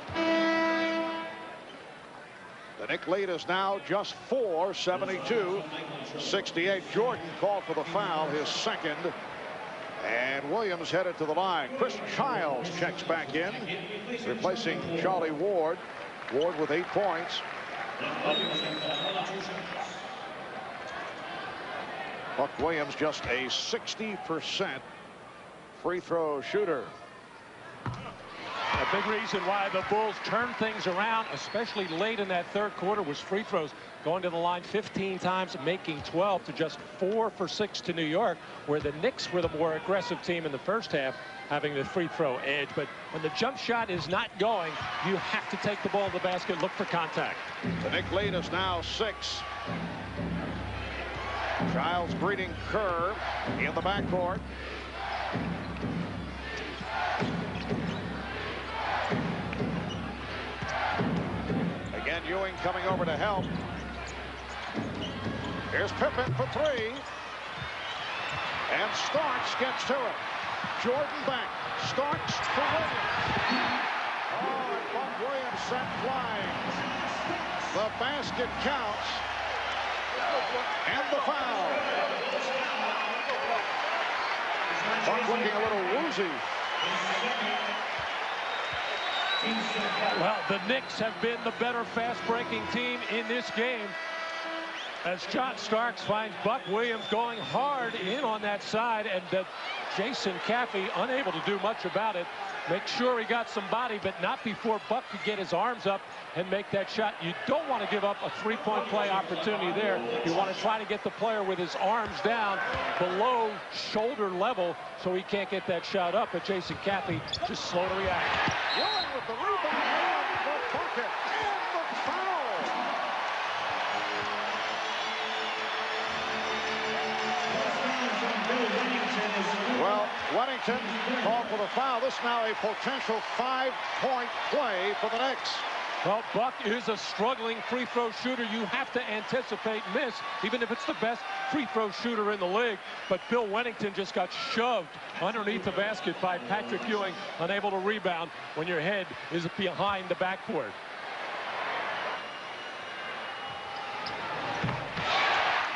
The Knick lead is now just 4, 72-68. Jordan called for the foul, his second. And Williams headed to the line. Chris Childs checks back in, replacing Charlie Ward. Ward with 8 points. Buck Williams just a 60% free throw shooter. A big reason why the Bulls turned things around, especially late in that third quarter, was free throws. Going to the line 15 times, making 12 to just 4 for 6 to New York, where the Knicks were the more aggressive team in the first half, having the free throw edge. But when the jump shot is not going, you have to take the ball to the basket, look for contact. The Knick lead is now 6. Giles greeting Kerr in the backcourt. Again, Ewing coming over to help. Here's Pippen for three. And Starks gets to it. Jordan back. Starks for Williams. Oh, and Buck Williams sent flying. The basket counts. And the foul. Buck looking a little woozy. Well, the Knicks have been the better fast-breaking team in this game, as John Starks finds Buck Williams going hard in on that side, and Jason Caffey unable to do much about it. Make sure he got some body, but not before Buck could get his arms up and make that shot. You don't want to give up a three-point play opportunity there. You want to try to get the player with his arms down below shoulder level so he can't get that shot up, but Jason Caffey just slow to react. Ewing with the rebound and the bucket and the foul. Well, Wennington called for the foul. This now a potential 5-point play for the Knicks. Well, Buck is a struggling free throw shooter. You have to anticipate miss, even if it's the best free throw shooter in the league. But Bill Wennington just got shoved underneath the basket by Patrick Ewing, unable to rebound when your head is behind the backboard.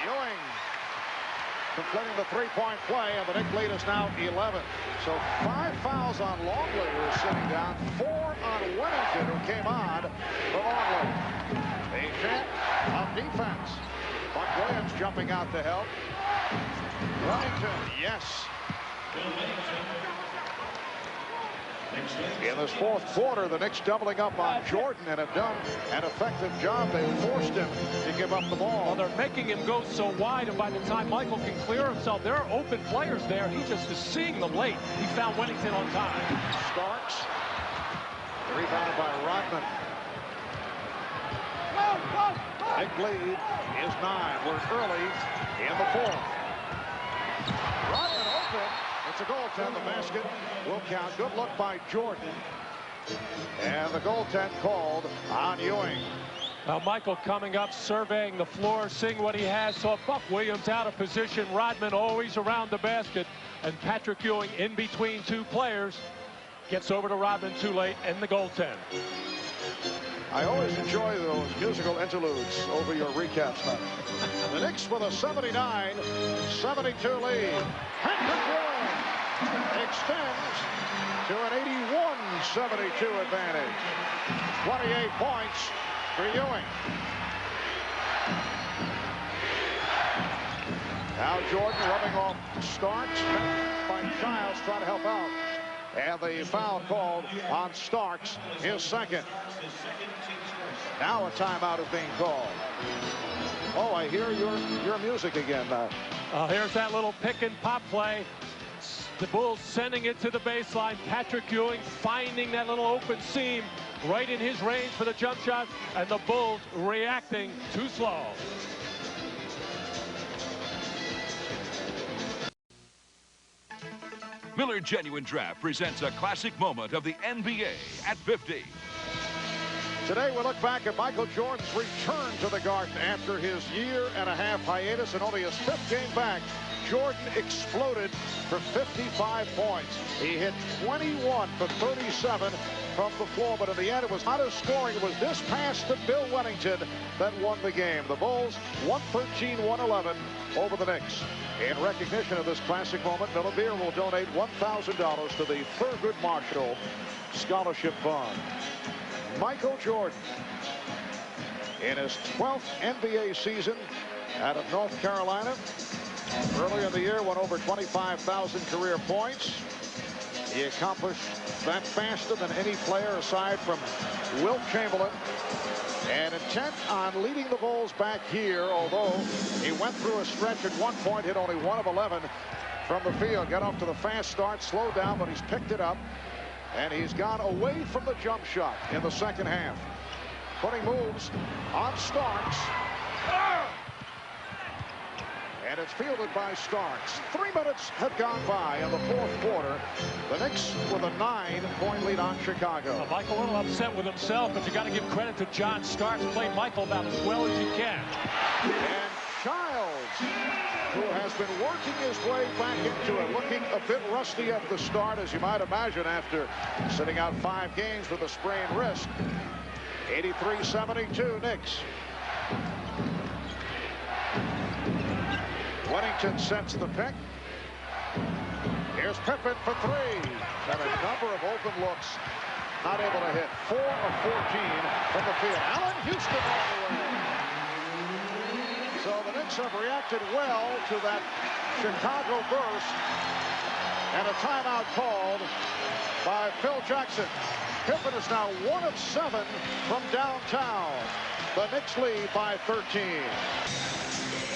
Ewing completing the three-point play, and the Knicks lead is now 11. So 5 fouls on Longley, who is sitting down, 4 on Wennington, who came on for Longley. A chant of defense. Buck Williams jumping out to help. Wennington, yes. In this fourth quarter, the Knicks doubling up on Jordan and have done an effective job. They forced him to give up the ball. Well, they're making him go so wide, and by the time Michael can clear himself, there are open players there. He just is seeing them late. He found Wennington on time. Starks, rebounded by Rodman. Big lead is 9. We're early in the fourth. Rodman open. It's a goaltend. The basket will count. Good look by Jordan. And the goaltend called on Ewing. Now Michael coming up, surveying the floor, seeing what he has. So Buck Williams out of position. Rodman always around the basket. And Patrick Ewing in between two players. Gets over to Rodman too late, and the goaltend. I always enjoy those musical interludes over your recaps, man. The Knicks with a 79-72 lead. Patrick Ewing extends to an 81-72 advantage. 28 points for Ewing. Now Jordan rubbing off Starks. By Giles trying to help out. And the foul called on Starks, his second. Now a timeout is being called. Oh, I hear your music again. Here's that little pick and pop play. The Bulls sending it to the baseline. Patrick Ewing finding that little open seam right in his range for the jump shot, and the Bulls reacting too slow. Miller Genuine Draft presents a classic moment of the NBA at 50. Today we look back at Michael Jordan's return to the Garden after his year-and-a-half hiatus, and only his 5th game back. Jordan exploded for 55 points. He hit 21 for 37 from the floor, but in the end it was not his scoring. It was this pass to Bill Wennington that won the game. The Bulls 113-111 over the Knicks. In recognition of this classic moment, Miller Beer will donate $1,000 to the Thurgood Marshall Scholarship Fund. Michael Jordan, in his 12th NBA season out of North Carolina, earlier in the year won over 25,000 career points. He accomplished that faster than any player aside from Wilt Chamberlain, and intent on leading the Bulls back here, although he went through a stretch at one point, hit only 1 of 11 from the field. Got off to the fast start, slowed down, but he's picked it up, and he's gone away from the jump shot in the second half. Putting moves on Starks. and it's fielded by Starks. 3 minutes have gone by in the fourth quarter. The Knicks with a 9-point lead on Chicago. Well, Michael a little upset with himself, but you got to give credit to John Starks. Played Michael about as well as you can. And Childs, who has been working his way back into it, looking a bit rusty at the start, as you might imagine, after sitting out 5 games with a sprained wrist. 83-72 Knicks. Wennington sets the pick. Here's Pippen for 3. And a number of open looks. Not able to hit. 4 of 14 from the field. Allen Houston all the way. So the Knicks have reacted well to that Chicago burst. And a timeout called by Phil Jackson. Pippen is now 1 of 7 from downtown. The Knicks lead by 13.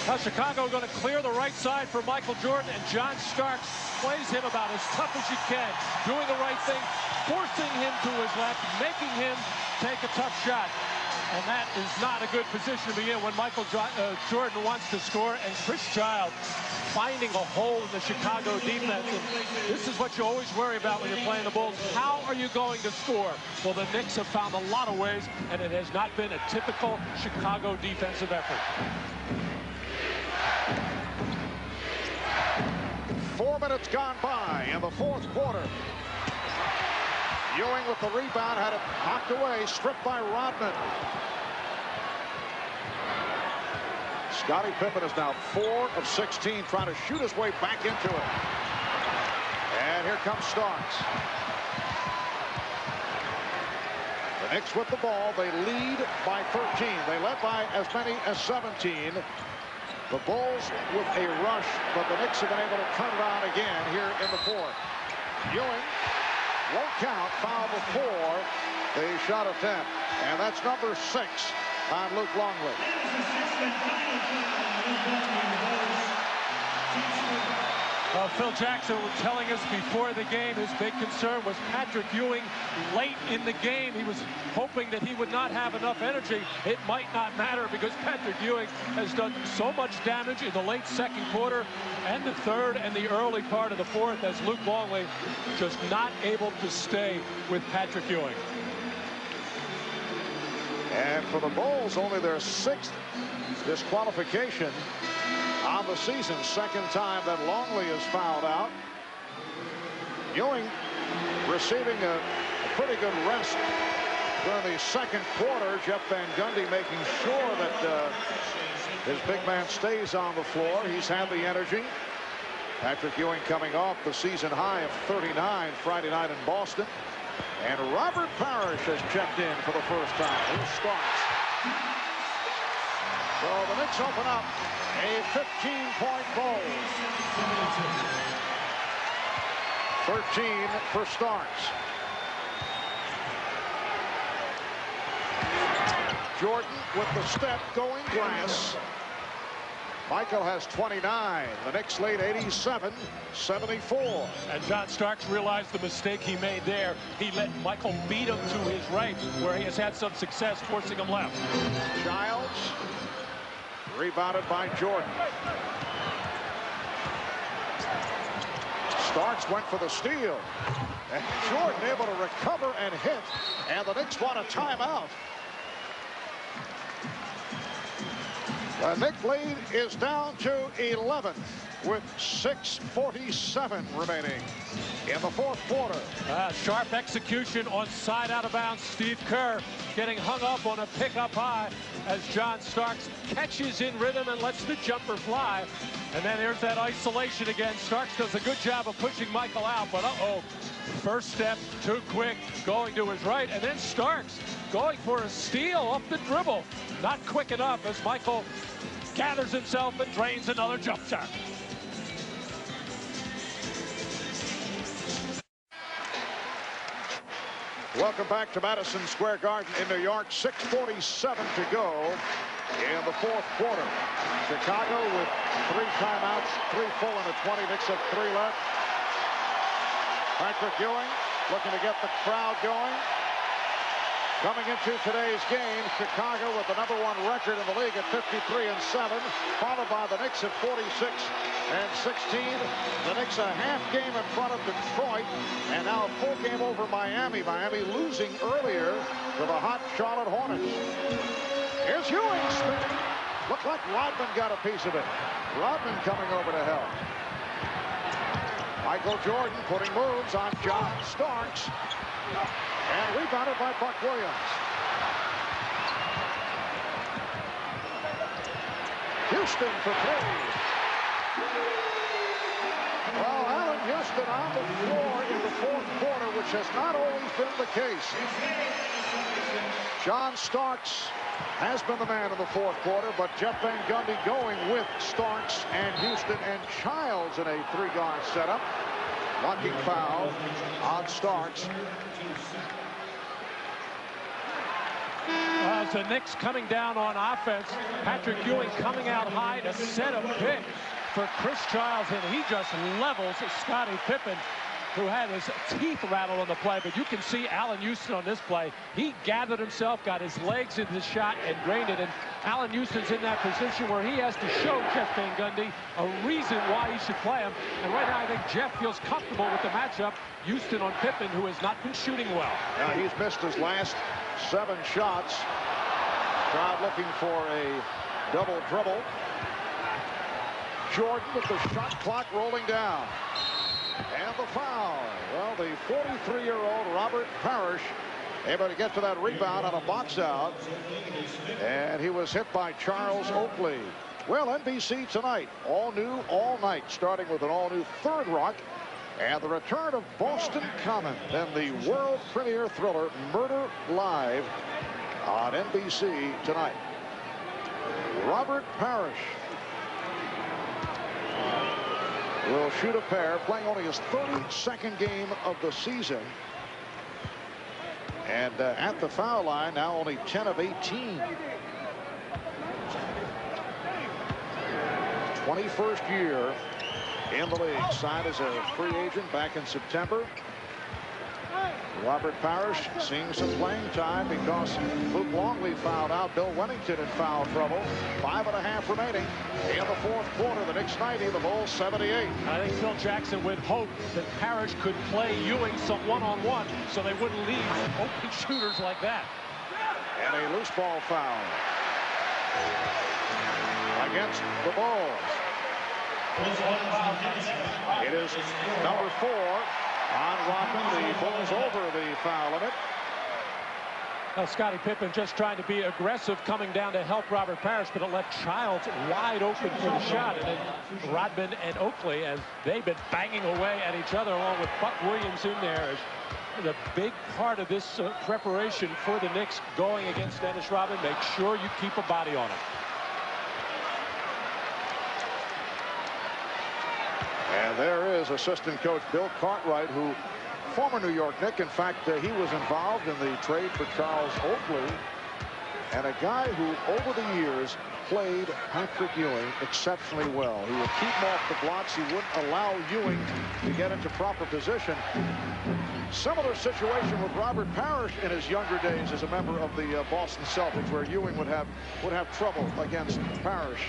Now Chicago going to clear the right side for Michael Jordan, and John Starks plays him about as tough as you can, doing the right thing, forcing him to his left, making him take a tough shot. And that is not a good position to be in when Michael Jordan wants to score, and Chris Childs finding a hole in the Chicago defense. And this is what you always worry about when you're playing the Bulls. How are you going to score? Well, the Knicks have found a lot of ways, and it has not been a typical Chicago defensive effort. 4 minutes gone by in the fourth quarter. Ewing with the rebound, had it knocked away, stripped by Rodman. Scottie Pippen is now 4 of 16, trying to shoot his way back into it. And here comes Starks. The Knicks with the ball. They lead by 13. They led by as many as 17. The Bulls with a rush, but the Knicks have been able to turn it on again here in the fourth. Ewing won't count. Foul before the shot attempt. And that's number 6 on Luke Longley. Phil Jackson was telling us before the game his big concern was Patrick Ewing late in the game. He was hoping that he would not have enough energy. It might not matter because Patrick Ewing has done so much damage in the late second quarter and the third and the early part of the fourth, as Luke Longley just not able to stay with Patrick Ewing. And for the Bulls, only their 6th disqualification on the season. Second time that Longley is fouled out. Ewing receiving a pretty good rest during the second quarter. Jeff Van Gundy making sure that his big man stays on the floor. He's had the energy. Patrick Ewing coming off the season high of 39 Friday night in Boston. And Robert Parrish has checked in for the first time. Here's Starks. So the Knicks open up a 15-point Bulls. 13 for Starks. Jordan with the step going glass. Michael has 29. The Knicks lead 87-74. And John Starks realized the mistake he made there. He let Michael beat him to his right, where he has had some success forcing him left. Childs rebounded by Jordan. Starks went for the steal. And Jordan able to recover and hit. And the Knicks want a timeout. The Knicks lead is down to 11 with 6:47 remaining in the fourth quarter. Sharp execution on side out of bounds. Steve Kerr getting hung up on a pickup high as John Starks catches in rhythm and lets the jumper fly. And then there's that isolation again. Starks does a good job of pushing Michael out, but first step too quick, going to his right, and then Starks going for a steal off the dribble. Not quick enough as Michael gathers himself and drains another jump shot. Welcome back to Madison Square Garden in New York. 6:47 to go in the fourth quarter. Chicago with 3 timeouts, 3 full in the 20. Knicks have 3 left. Patrick Ewing looking to get the crowd going. Coming into today's game, Chicago with the #1 record in the league at 53-7, followed by the Knicks at 46-16. The Knicks a half game in front of Detroit, and now a full game over Miami. Miami losing earlier to the hot Charlotte Hornets. Here's Ewing spinning. Looked like Rodman got a piece of it. Rodman coming over to help. Michael Jordan putting moves on John Starks. And rebounded by Buck Williams. Houston for 3. Well, Allen Houston on the floor in the 4th quarter, which has not always been the case. John Starks has been the man in the 4th quarter, but Jeff Van Gundy going with Starks and Houston and Childs in a 3-guard setup. Blocking foul on Starks. As the Knicks coming down on offense, Patrick Ewing coming out high to set a pick for Chris Childs, and he just levels Scottie Pippen, who had his teeth rattled on the play. But you can see Allen Houston on this play. He gathered himself, got his legs into the shot, and drained it. And Allen Houston's in that position where he has to show Jeff Van Gundy a reason why he should play him. And right now I think Jeff feels comfortable with the matchup. Houston on Pippen, who has not been shooting well. Now he's missed his last 7 shots. Crowd looking for a double dribble. Jordan with the shot clock rolling down. And the foul. Well, the 43-year-old Robert Parrish able to get to that rebound on a box out. And he was hit by Charles Oakley. Well, NBC tonight, all new, all night, starting with an all-new Third Rock. And the return of Boston Common, then the world premiere thriller Murder Live on NBC tonight. Robert Parrish will shoot a pair, playing only his 32nd game of the season. And at the foul line, now only 10 of 18. 21st year in the league. Signed as a free agent back in September. Robert Parrish seeing some playing time because Luke Longley fouled out. Bill Wennington in foul trouble. 5.5 remaining in the 4th quarter. The Knicks 90, the Bulls 78. I think Phil Jackson would hope that Parrish could play Ewing some one-on-one so they wouldn't leave open shooters like that. And a loose ball foul against the Bulls. It is number 4 on Rodman. The Bulls over the foul limit. Well, Scottie Pippen just trying to be aggressive coming down to help Robert Parrish, but it left Childs wide open for the shot. And then Rodman and Oakley, as they've been banging away at each other, along with Buck Williams in there, is a big part of this preparation for the Knicks going against Dennis Rodman. Make sure you keep a body on him. And there is assistant coach Bill Cartwright, who former New York Knick. In fact, he was involved in the trade for Charles Oakley, and a guy who over the years played Patrick Ewing exceptionally well. He would keep him off the blocks. He wouldn't allow Ewing to get into proper position. Similar situation with Robert Parrish in his younger days as a member of the Boston Celtics, where Ewing would have trouble against Parrish.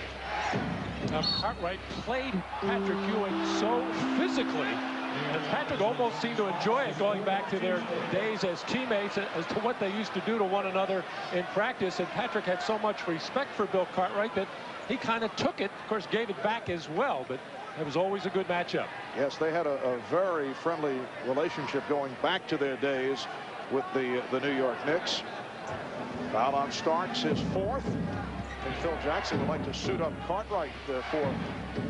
Now, Cartwright played Patrick Ewing so physically, and Patrick almost seemed to enjoy it, going back to their days as teammates, as to what they used to do to one another in practice. And Patrick had so much respect for Bill Cartwright that he kind of took it, of course gave it back as well, but it was always a good matchup. Yes, they had a very friendly relationship going back to their days with the New York Knicks. Foul on Starks, his 4th. And Phil Jackson would like to suit up Cartwright for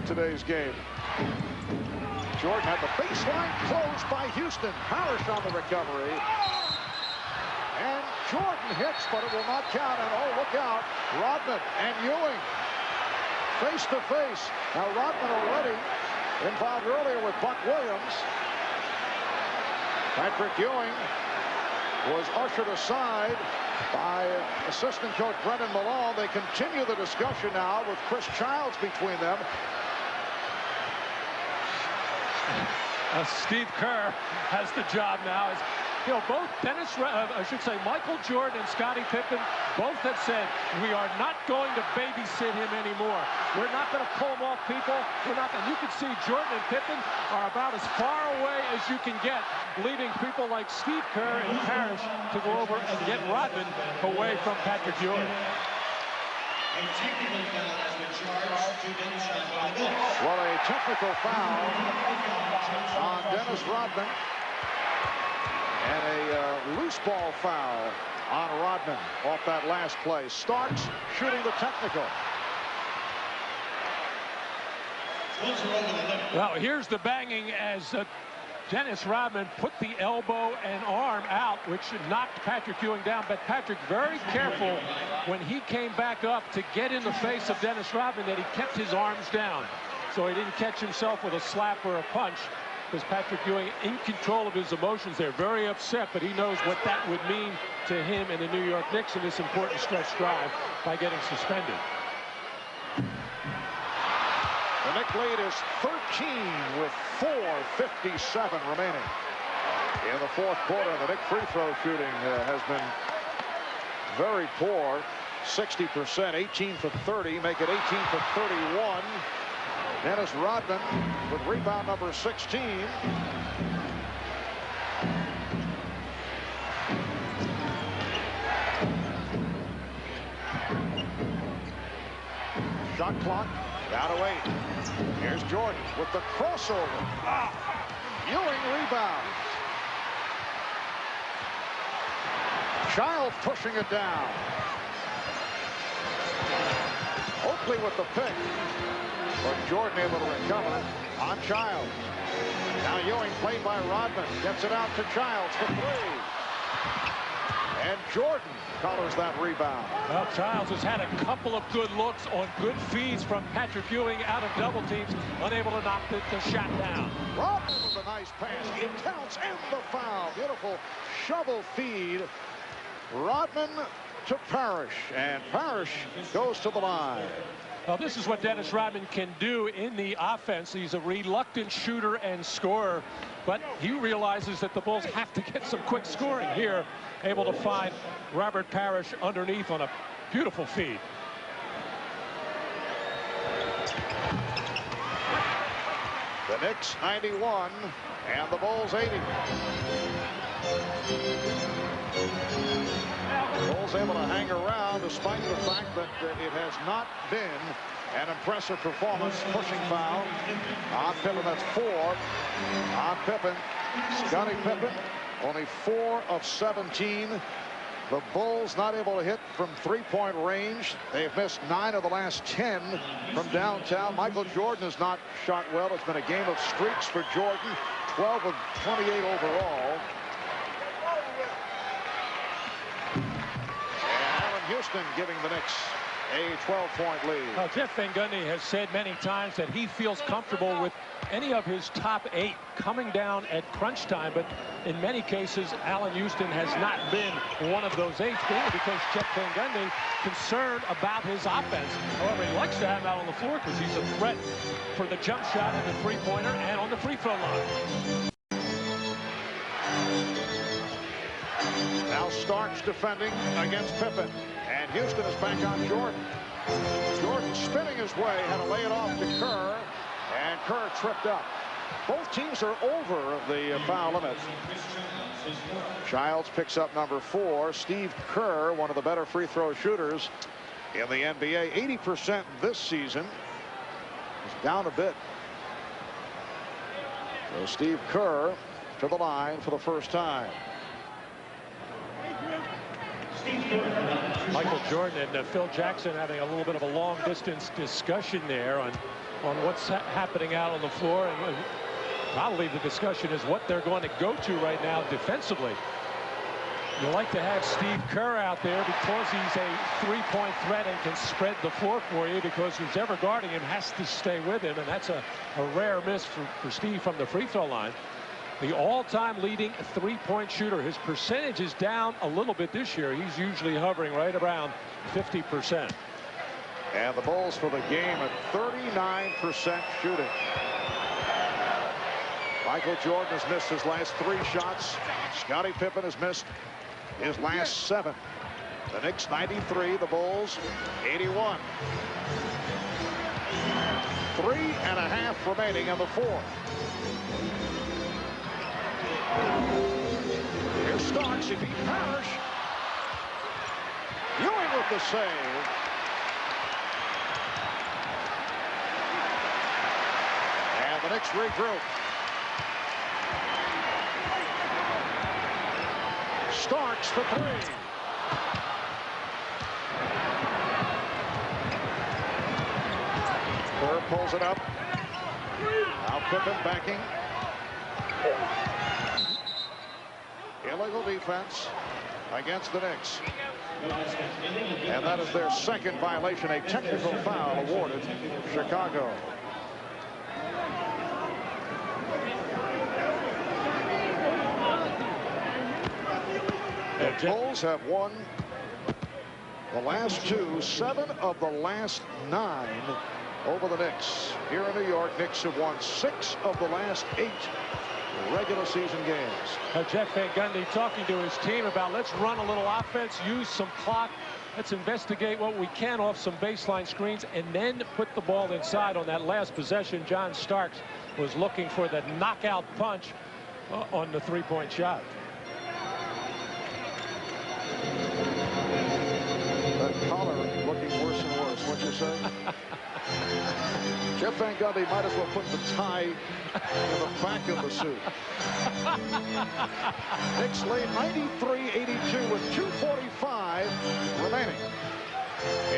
today's game. Jordan had the baseline closed by Houston. Parrish on the recovery. And Jordan hits, but it will not count. And oh, look out. Rodman and Ewing face to face. Now Rodman already involved earlier with Buck Williams. Patrick Ewing was ushered aside by assistant coach Brendan Malone. They continue the discussion now with Chris Childs between them. Steve Kerr has the job now as You know, both Michael Jordan and Scottie Pippen both have said, we are not going to babysit him anymore. We're not going to pull him off people. We're not going to. You can see Jordan and Pippen are about as far away as you can get, leaving people like Steve Kerr and Parrish to go over and get Rodman away from Patrick Ewing. Well, a technical foul on Dennis Rodman and a loose ball foul on Rodman off that last play. Starks shooting the technical. Well, here's the banging as Dennis Rodman put the elbow and arm out, which knocked Patrick Ewing down. But Patrick very careful when he came back up to get in the face of Dennis Rodman that he kept his arms down, so he didn't catch himself with a slap or a punch. Because Patrick Ewing in control of his emotions. They're very upset, but he knows what that would mean to him and the New York Knicks in this important stretch drive by getting suspended. The Knicks lead is 13 with 4:57 remaining. In the fourth quarter, the Knicks free throw shooting has been very poor. 60%, 18 for 30, make it 18 for 31. Dennis Rodman with rebound number 16. Shot clock down to 8. Here's Jordan with the crossover. Ewing rebound. Childs pushing it down. Oakley with the pick. But Jordan able to recover on Childs. Now Ewing played by Rodman. Gets it out to Childs for 3. And Jordan colors that rebound. Well, Childs has had a couple of good looks on good feeds from Patrick Ewing out of double teams. Unable to knock the shot down. Rodman with a nice pass. It counts and the foul. Beautiful shovel feed. Rodman to Parrish. And Parrish goes to the line. Well, this is what Dennis Rodman can do in the offense. He's a reluctant shooter and scorer, but he realizes that the Bulls have to get some quick scoring here. Able to find Robert Parrish underneath on a beautiful feed. The Knicks 91 and the Bulls 80. The Bulls able to hang around despite the fact that it has not been an impressive performance. Pushing foul on Pippen. That's 4 on Pippen. Scottie Pippen only 4 of 17. The Bulls not able to hit from three-point range. They've missed 9 of the last 10 from downtown. Michael Jordan has not shot well. It's been a game of streaks for Jordan. 12 of 28 overall. Houston giving the Knicks a 12-point lead. Jeff Van Gundy has said many times that he feels comfortable with any of his top 8 coming down at crunch time, but in many cases, Allen Houston has not been one of those 8, because Jeff Van Gundy concerned about his offense. However, he likes to have him out on the floor because he's a threat for the jump shot and the three-pointer and on the free throw line. Now Starks defending against Pippen. And Houston is back on Jordan. Jordan spinning his way, had to lay it off to Kerr. And Kerr tripped up. Both teams are over the foul limit. Childs picks up number 4. Steve Kerr, one of the better free throw shooters in the NBA. 80% this season. He's down a bit. So Steve Kerr to the line for the first time. Michael Jordan and Phil Jackson having a little bit of a long distance discussion there on what's happening out on the floor, and probably the discussion is what they're going to go to right now defensively. You like to have Steve Kerr out there because he's a three-point threat and can spread the floor for you, because who's ever guarding him has to stay with him, and that's a rare miss for Steve from the free throw line. The all-time leading three-point shooter. His percentage is down a little bit this year. He's usually hovering right around 50%. And the Bulls for the game at 39% shooting. Michael Jordan has missed his last 3 shots. Scottie Pippen has missed his last 7. The Knicks 93, the Bulls 81. 3.5 remaining in the 4th. Here's Starks. He beat Parrish. Ewing with the save. And the Knicks regroup. Starks for 3. Kerr pulls it up. Now Pippen backing. Illegal defense against the Knicks. And that is their 2nd violation, a technical foul awarded Chicago. The Bulls have won the last 2, 7 of the last 9 over the Knicks. Here in New York, Knicks have won 6 of the last 8 regular season games. Jeff Van Gundy talking to his team about, let's run a little offense, use some clock, let's investigate what we can off some baseline screens, and then put the ball inside. On that last possession, John Starks was looking for the knockout punch on the 3-point shot. That collar looking worse and worse. What'd you say? Jeff Van Gundy might as well put the tie in the back of the suit. Knicks lead 93-82 with 2:45 remaining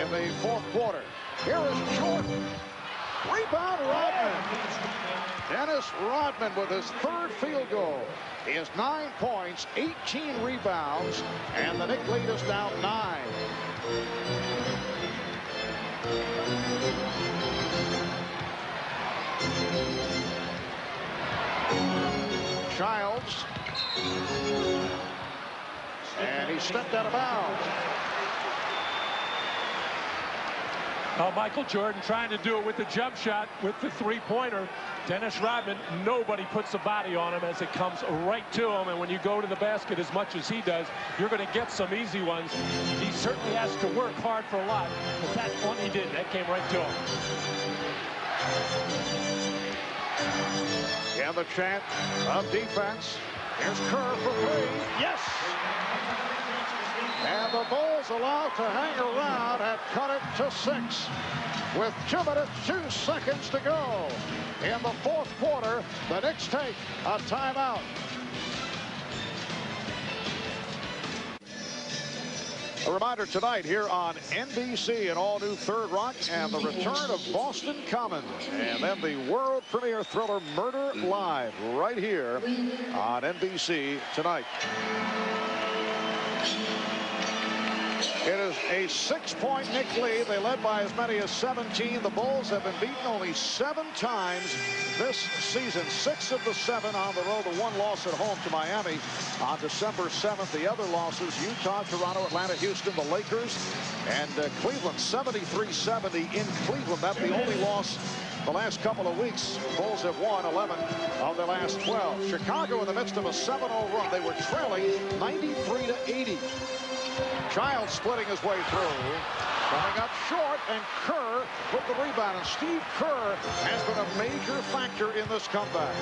in the 4th quarter. Here is Jordan. Rebound, Rodman. Dennis Rodman with his 3rd field goal. He has 9 points, 18 rebounds, and the Knicks lead is now 9. Childs. And he stepped out of bounds. Michael Jordan trying to do it with the jump shot with the 3-pointer. Dennis Rodman, nobody puts a body on him as it comes right to him. And when you go to the basket as much as he does, you're going to get some easy ones. He certainly has to work hard for a lot, but that one he did. That came right to him. And the chant of defense. Here's Kerr for 3. Yes! And the Bulls allowed to hang around and cut it to 6 with 2 minutes, 2 seconds to go. In the 4th quarter, the Knicks take a timeout. A reminder tonight here on NBC, an all-new Third Rock and the return of Boston Common. And then the world premiere thriller Murder Live right here on NBC tonight. It is a 6-point Knicks lead. They led by as many as 17. The Bulls have been beaten only 7 times this season. 6 of the 7 on the road. The 1 loss at home to Miami on December 7th. The other losses, Utah, Toronto, Atlanta, Houston, the Lakers, and Cleveland. 73-70 in Cleveland. That's the only loss the last couple of weeks. Bulls have won 11 of their last 12. Chicago in the midst of a 7-0 run. They were trailing 93-80. Childs splitting his way through. Coming up short, and Kerr with the rebound. And Steve Kerr has been a major factor in this comeback.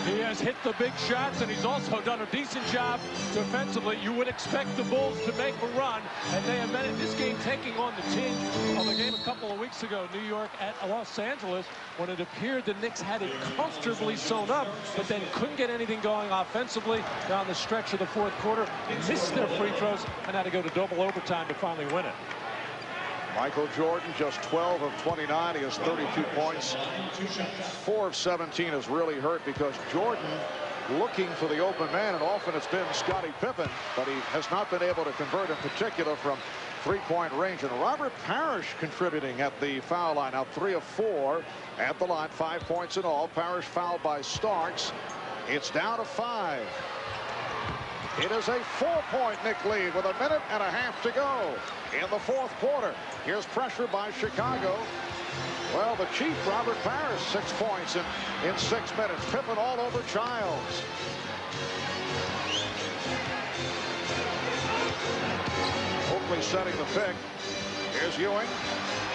He has hit the big shots, and he's also done a decent job defensively. You would expect the Bulls to make a run, and they have been in this game taking on the tinge of a game a couple of weeks ago, New York at Los Angeles, when it appeared the Knicks had it comfortably sewn up, but then couldn't get anything going offensively down the stretch of the 4th quarter. Missed their free throws and had to go to double overtime to finally win it. Michael Jordan just 12 of 29. He has 32 points. 4 of 17 is really hurt because Jordan looking for the open man, and often it's been Scottie Pippen, but he has not been able to convert, in particular from 3-point range. And Robert Parrish contributing at the foul line. Now 3 of 4 at the line, 5 points in all. Parrish fouled by Starks. It's down to 5. It is a 4-point Knicks lead with 1.5 minutes to go in the 4th quarter. Here's pressure by Chicago. Well, the Chief, Robert Parrish, 6 points in 6 minutes. Pippen all over Childs. Oakley setting the pick. Here's Ewing.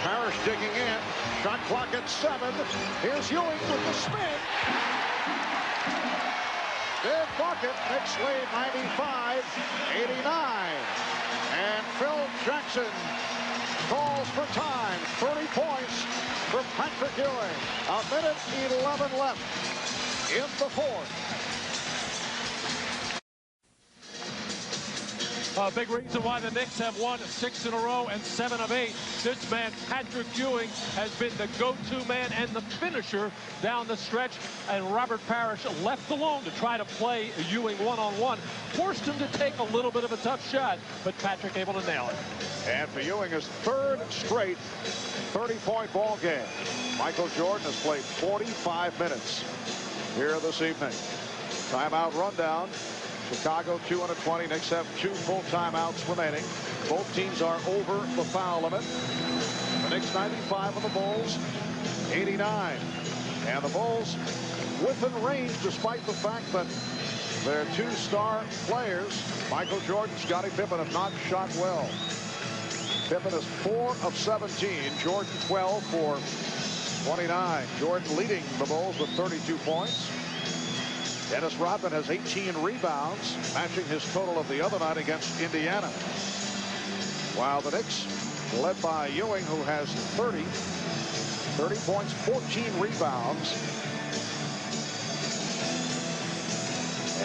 Parrish digging in. Shot clock at 7. Here's Ewing with the spin. Big bucket. Knicks lead 95-89. And Phil Jackson calls for time. 30 points for Patrick Ewing. 1:11 left in the fourth. A big reason why the Knicks have won 6 in a row and 7 of 8. This man, Patrick Ewing, has been the go-to man and the finisher down the stretch. And Robert Parrish, left alone to try to play Ewing one-on-one, forced him to take a little bit of a tough shot, but Patrick able to nail it. And for Ewing, his 3rd straight 30-point ball game. Michael Jordan has played 45 minutes here this evening. Timeout rundown. Chicago 2 and a 20. Knicks have 2 full timeouts remaining. Both teams are over the foul limit. The Knicks 95 and the Bulls 89. And the Bulls within range despite the fact that their 2 star players, Michael Jordan, Scottie Pippen, have not shot well. Pippen is 4 of 17. Jordan 12 for 29. Jordan leading the Bulls with 32 points. Dennis Rodman has 18 rebounds, matching his total of the other night against Indiana. While the Knicks, led by Ewing, who has 30 points, 14 rebounds.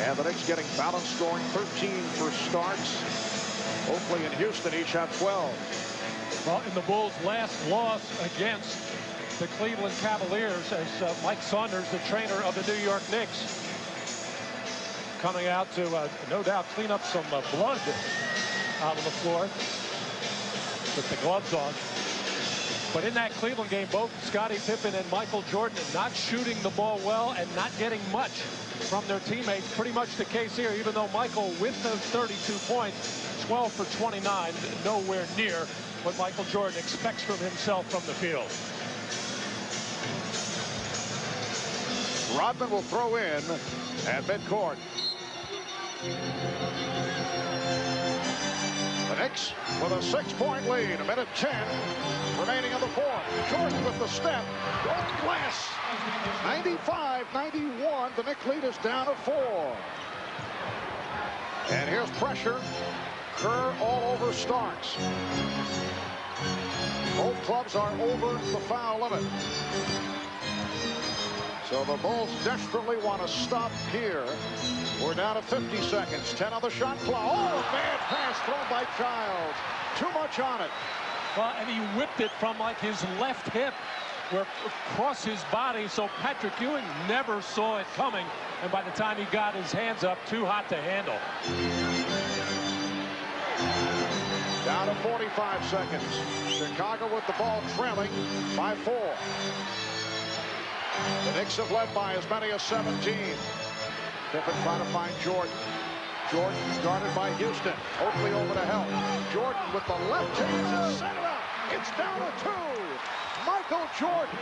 And the Knicks getting balanced scoring, 13 for Starks. Oakley and Houston each have 12. Well, in the Bulls' last loss against the Cleveland Cavaliers, as Mike Saunders, the trainer of the New York Knicks, coming out to no doubt clean up some blood out on the floor with the gloves on. But in that Cleveland game, both Scottie Pippen and Michael Jordan not shooting the ball well and not getting much from their teammates. Pretty much the case here, even though Michael, with those 32 points, 12 for 29, nowhere near what Michael Jordan expects from himself from the field. Rodman will throw in at midcourt. The Knicks with a 6-point lead. 1:10 remaining in the fourth. Jordan with the step. Golden glass. 95-91. The Knicks lead is down to 4. And here's pressure. Kerr all over Starks. Both clubs are over the foul limit. So the Bulls desperately want to stop here. We're down to 50 seconds. 10 on the shot clock. Oh, a bad pass thrown by Childs. Too much on it. Well, and he whipped it from like his left hip, where across his body. So Patrick Ewing never saw it coming. And by the time he got his hands up, too hot to handle. Down to 45 seconds. Chicago with the ball trailing by 4. The Knicks have led by as many as 17. Pippen trying to find Jordan. Jordan guarded by Houston. Oakley over to help. Jordan with the left hand to set it up. It's down to 2. Michael Jordan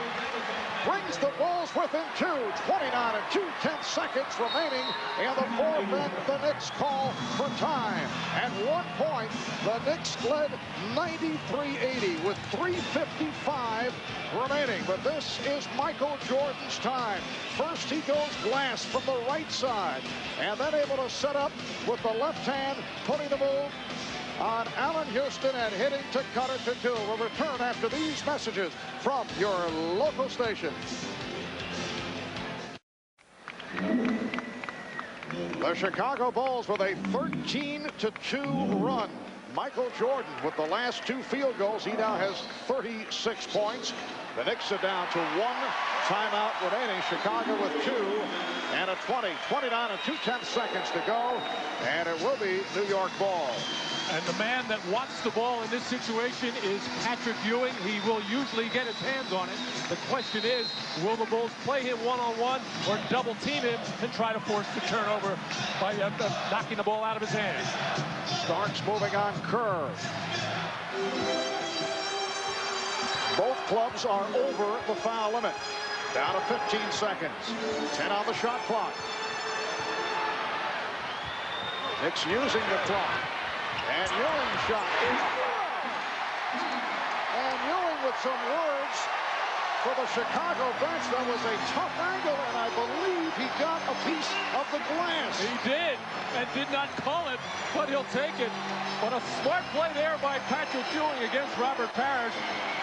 brings the Bulls within 2. 29 and 2/10 seconds remaining in the fourth, and the Knicks call for time. At 1 point, the Knicks led 93-80 with 3:55 remaining. But this is Michael Jordan's time. First, he goes glass from the right side, and then able to set up with the left hand, putting the move on Allen Houston and hitting to cut it to 2. We'll return after these messages from your local station. The Chicago Bulls with a 13-2 run. Michael Jordan with the last 2 field goals. He now has 36 points. The Knicks are down to 1 timeout remaining. Chicago with 2 and a 20. 29 and 2/10 seconds to go. And it will be New York ball. And the man that wants the ball in this situation is Patrick Ewing. He will usually get his hands on it. The question is, will the Bulls play him one-on-one or double team him and try to force the turnover by knocking the ball out of his hands? Starks moving on Kerr. Both clubs are over the foul limit. Down to 15 seconds. 10 on the shot clock. Knicks using the clock. And Ewing's shot is good. And Ewing with some words for the Chicago bench. That was a tough angle, and I believe he got a piece of the glass. He did, and did not call it, but he'll take it. But a smart play there by Patrick Ewing against Robert Parrish.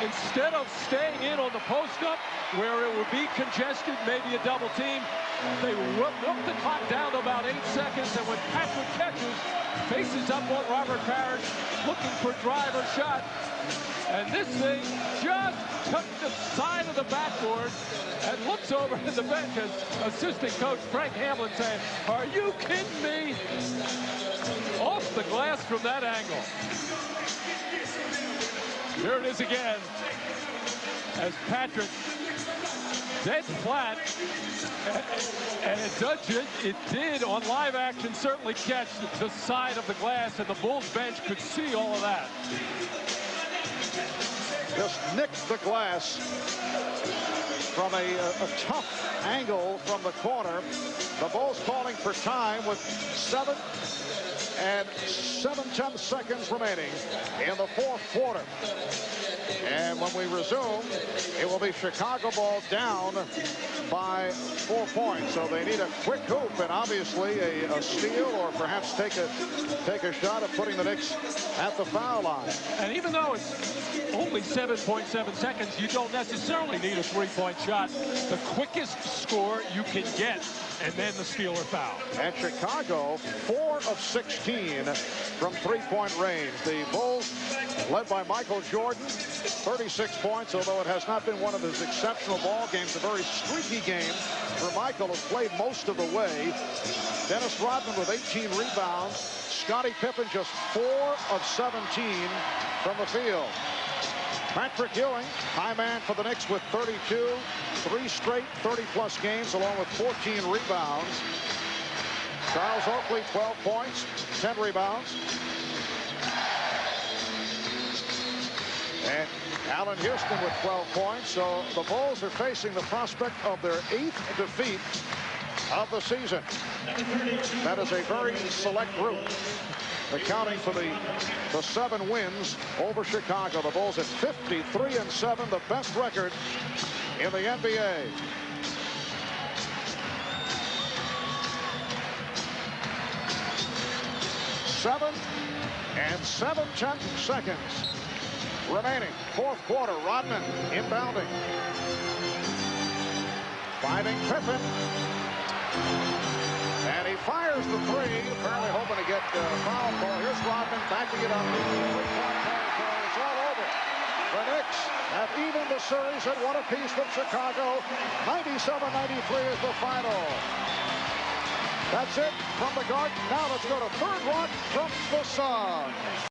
Instead of staying in on the post-up, where it would be congested, maybe a double team, they whooped the clock down to about 8 seconds, and when Patrick catches, faces up on Robert Parrish, looking for drive or shot, and this thing just took the side of the backboard and looks over at the bench as assistant coach Frank Hamlin saying, "Are you kidding me?" Off the glass from that angle. Here it is again as Patrick dead flat, and it did on live action certainly catch the side of the glass, and the Bulls bench could see all of that. Just nicked the glass from a tough angle from the corner. The Bulls calling for time with 7 7/10 seconds remaining in the fourth quarter. And when we resume, it will be Chicago ball down by 4 points. So they need a quick hoop and obviously a steal, or perhaps take a shot at putting the Knicks at the foul line. And even though it's only 7.7 seconds, you don't necessarily need a three-point shot. The quickest score you can get, and then the steal or foul. And Chicago, 4 of 16 from three-point range. The Bulls, led by Michael Jordan, 36 points, although it has not been one of his exceptional ball games. A very streaky game for Michael, has played most of the way. Dennis Rodman with 18 rebounds. Scottie Pippen just 4 of 17 from the field. Patrick Ewing, high man for the Knicks with 32, 3 straight 30-plus games, along with 14 rebounds. Charles Oakley, 12 points, 10 rebounds. And Allen Houston with 12 points. So the Bulls are facing the prospect of their 8th defeat of the season. That is a very select group, accounting for the 7 wins over Chicago. The Bulls at 53-7, the best record in the NBA. Seven and 7/10 seconds remaining. Fourth quarter. Rodman inbounding, finding Pippen. And he fires the three, apparently hoping to get a foul call. Here's Rodman backing it up. It's all over. The Knicks have evened the series at 1 apiece with Chicago. 97-93 is the final. That's it from the Garden. Now let's go to Third Rock from the Sun.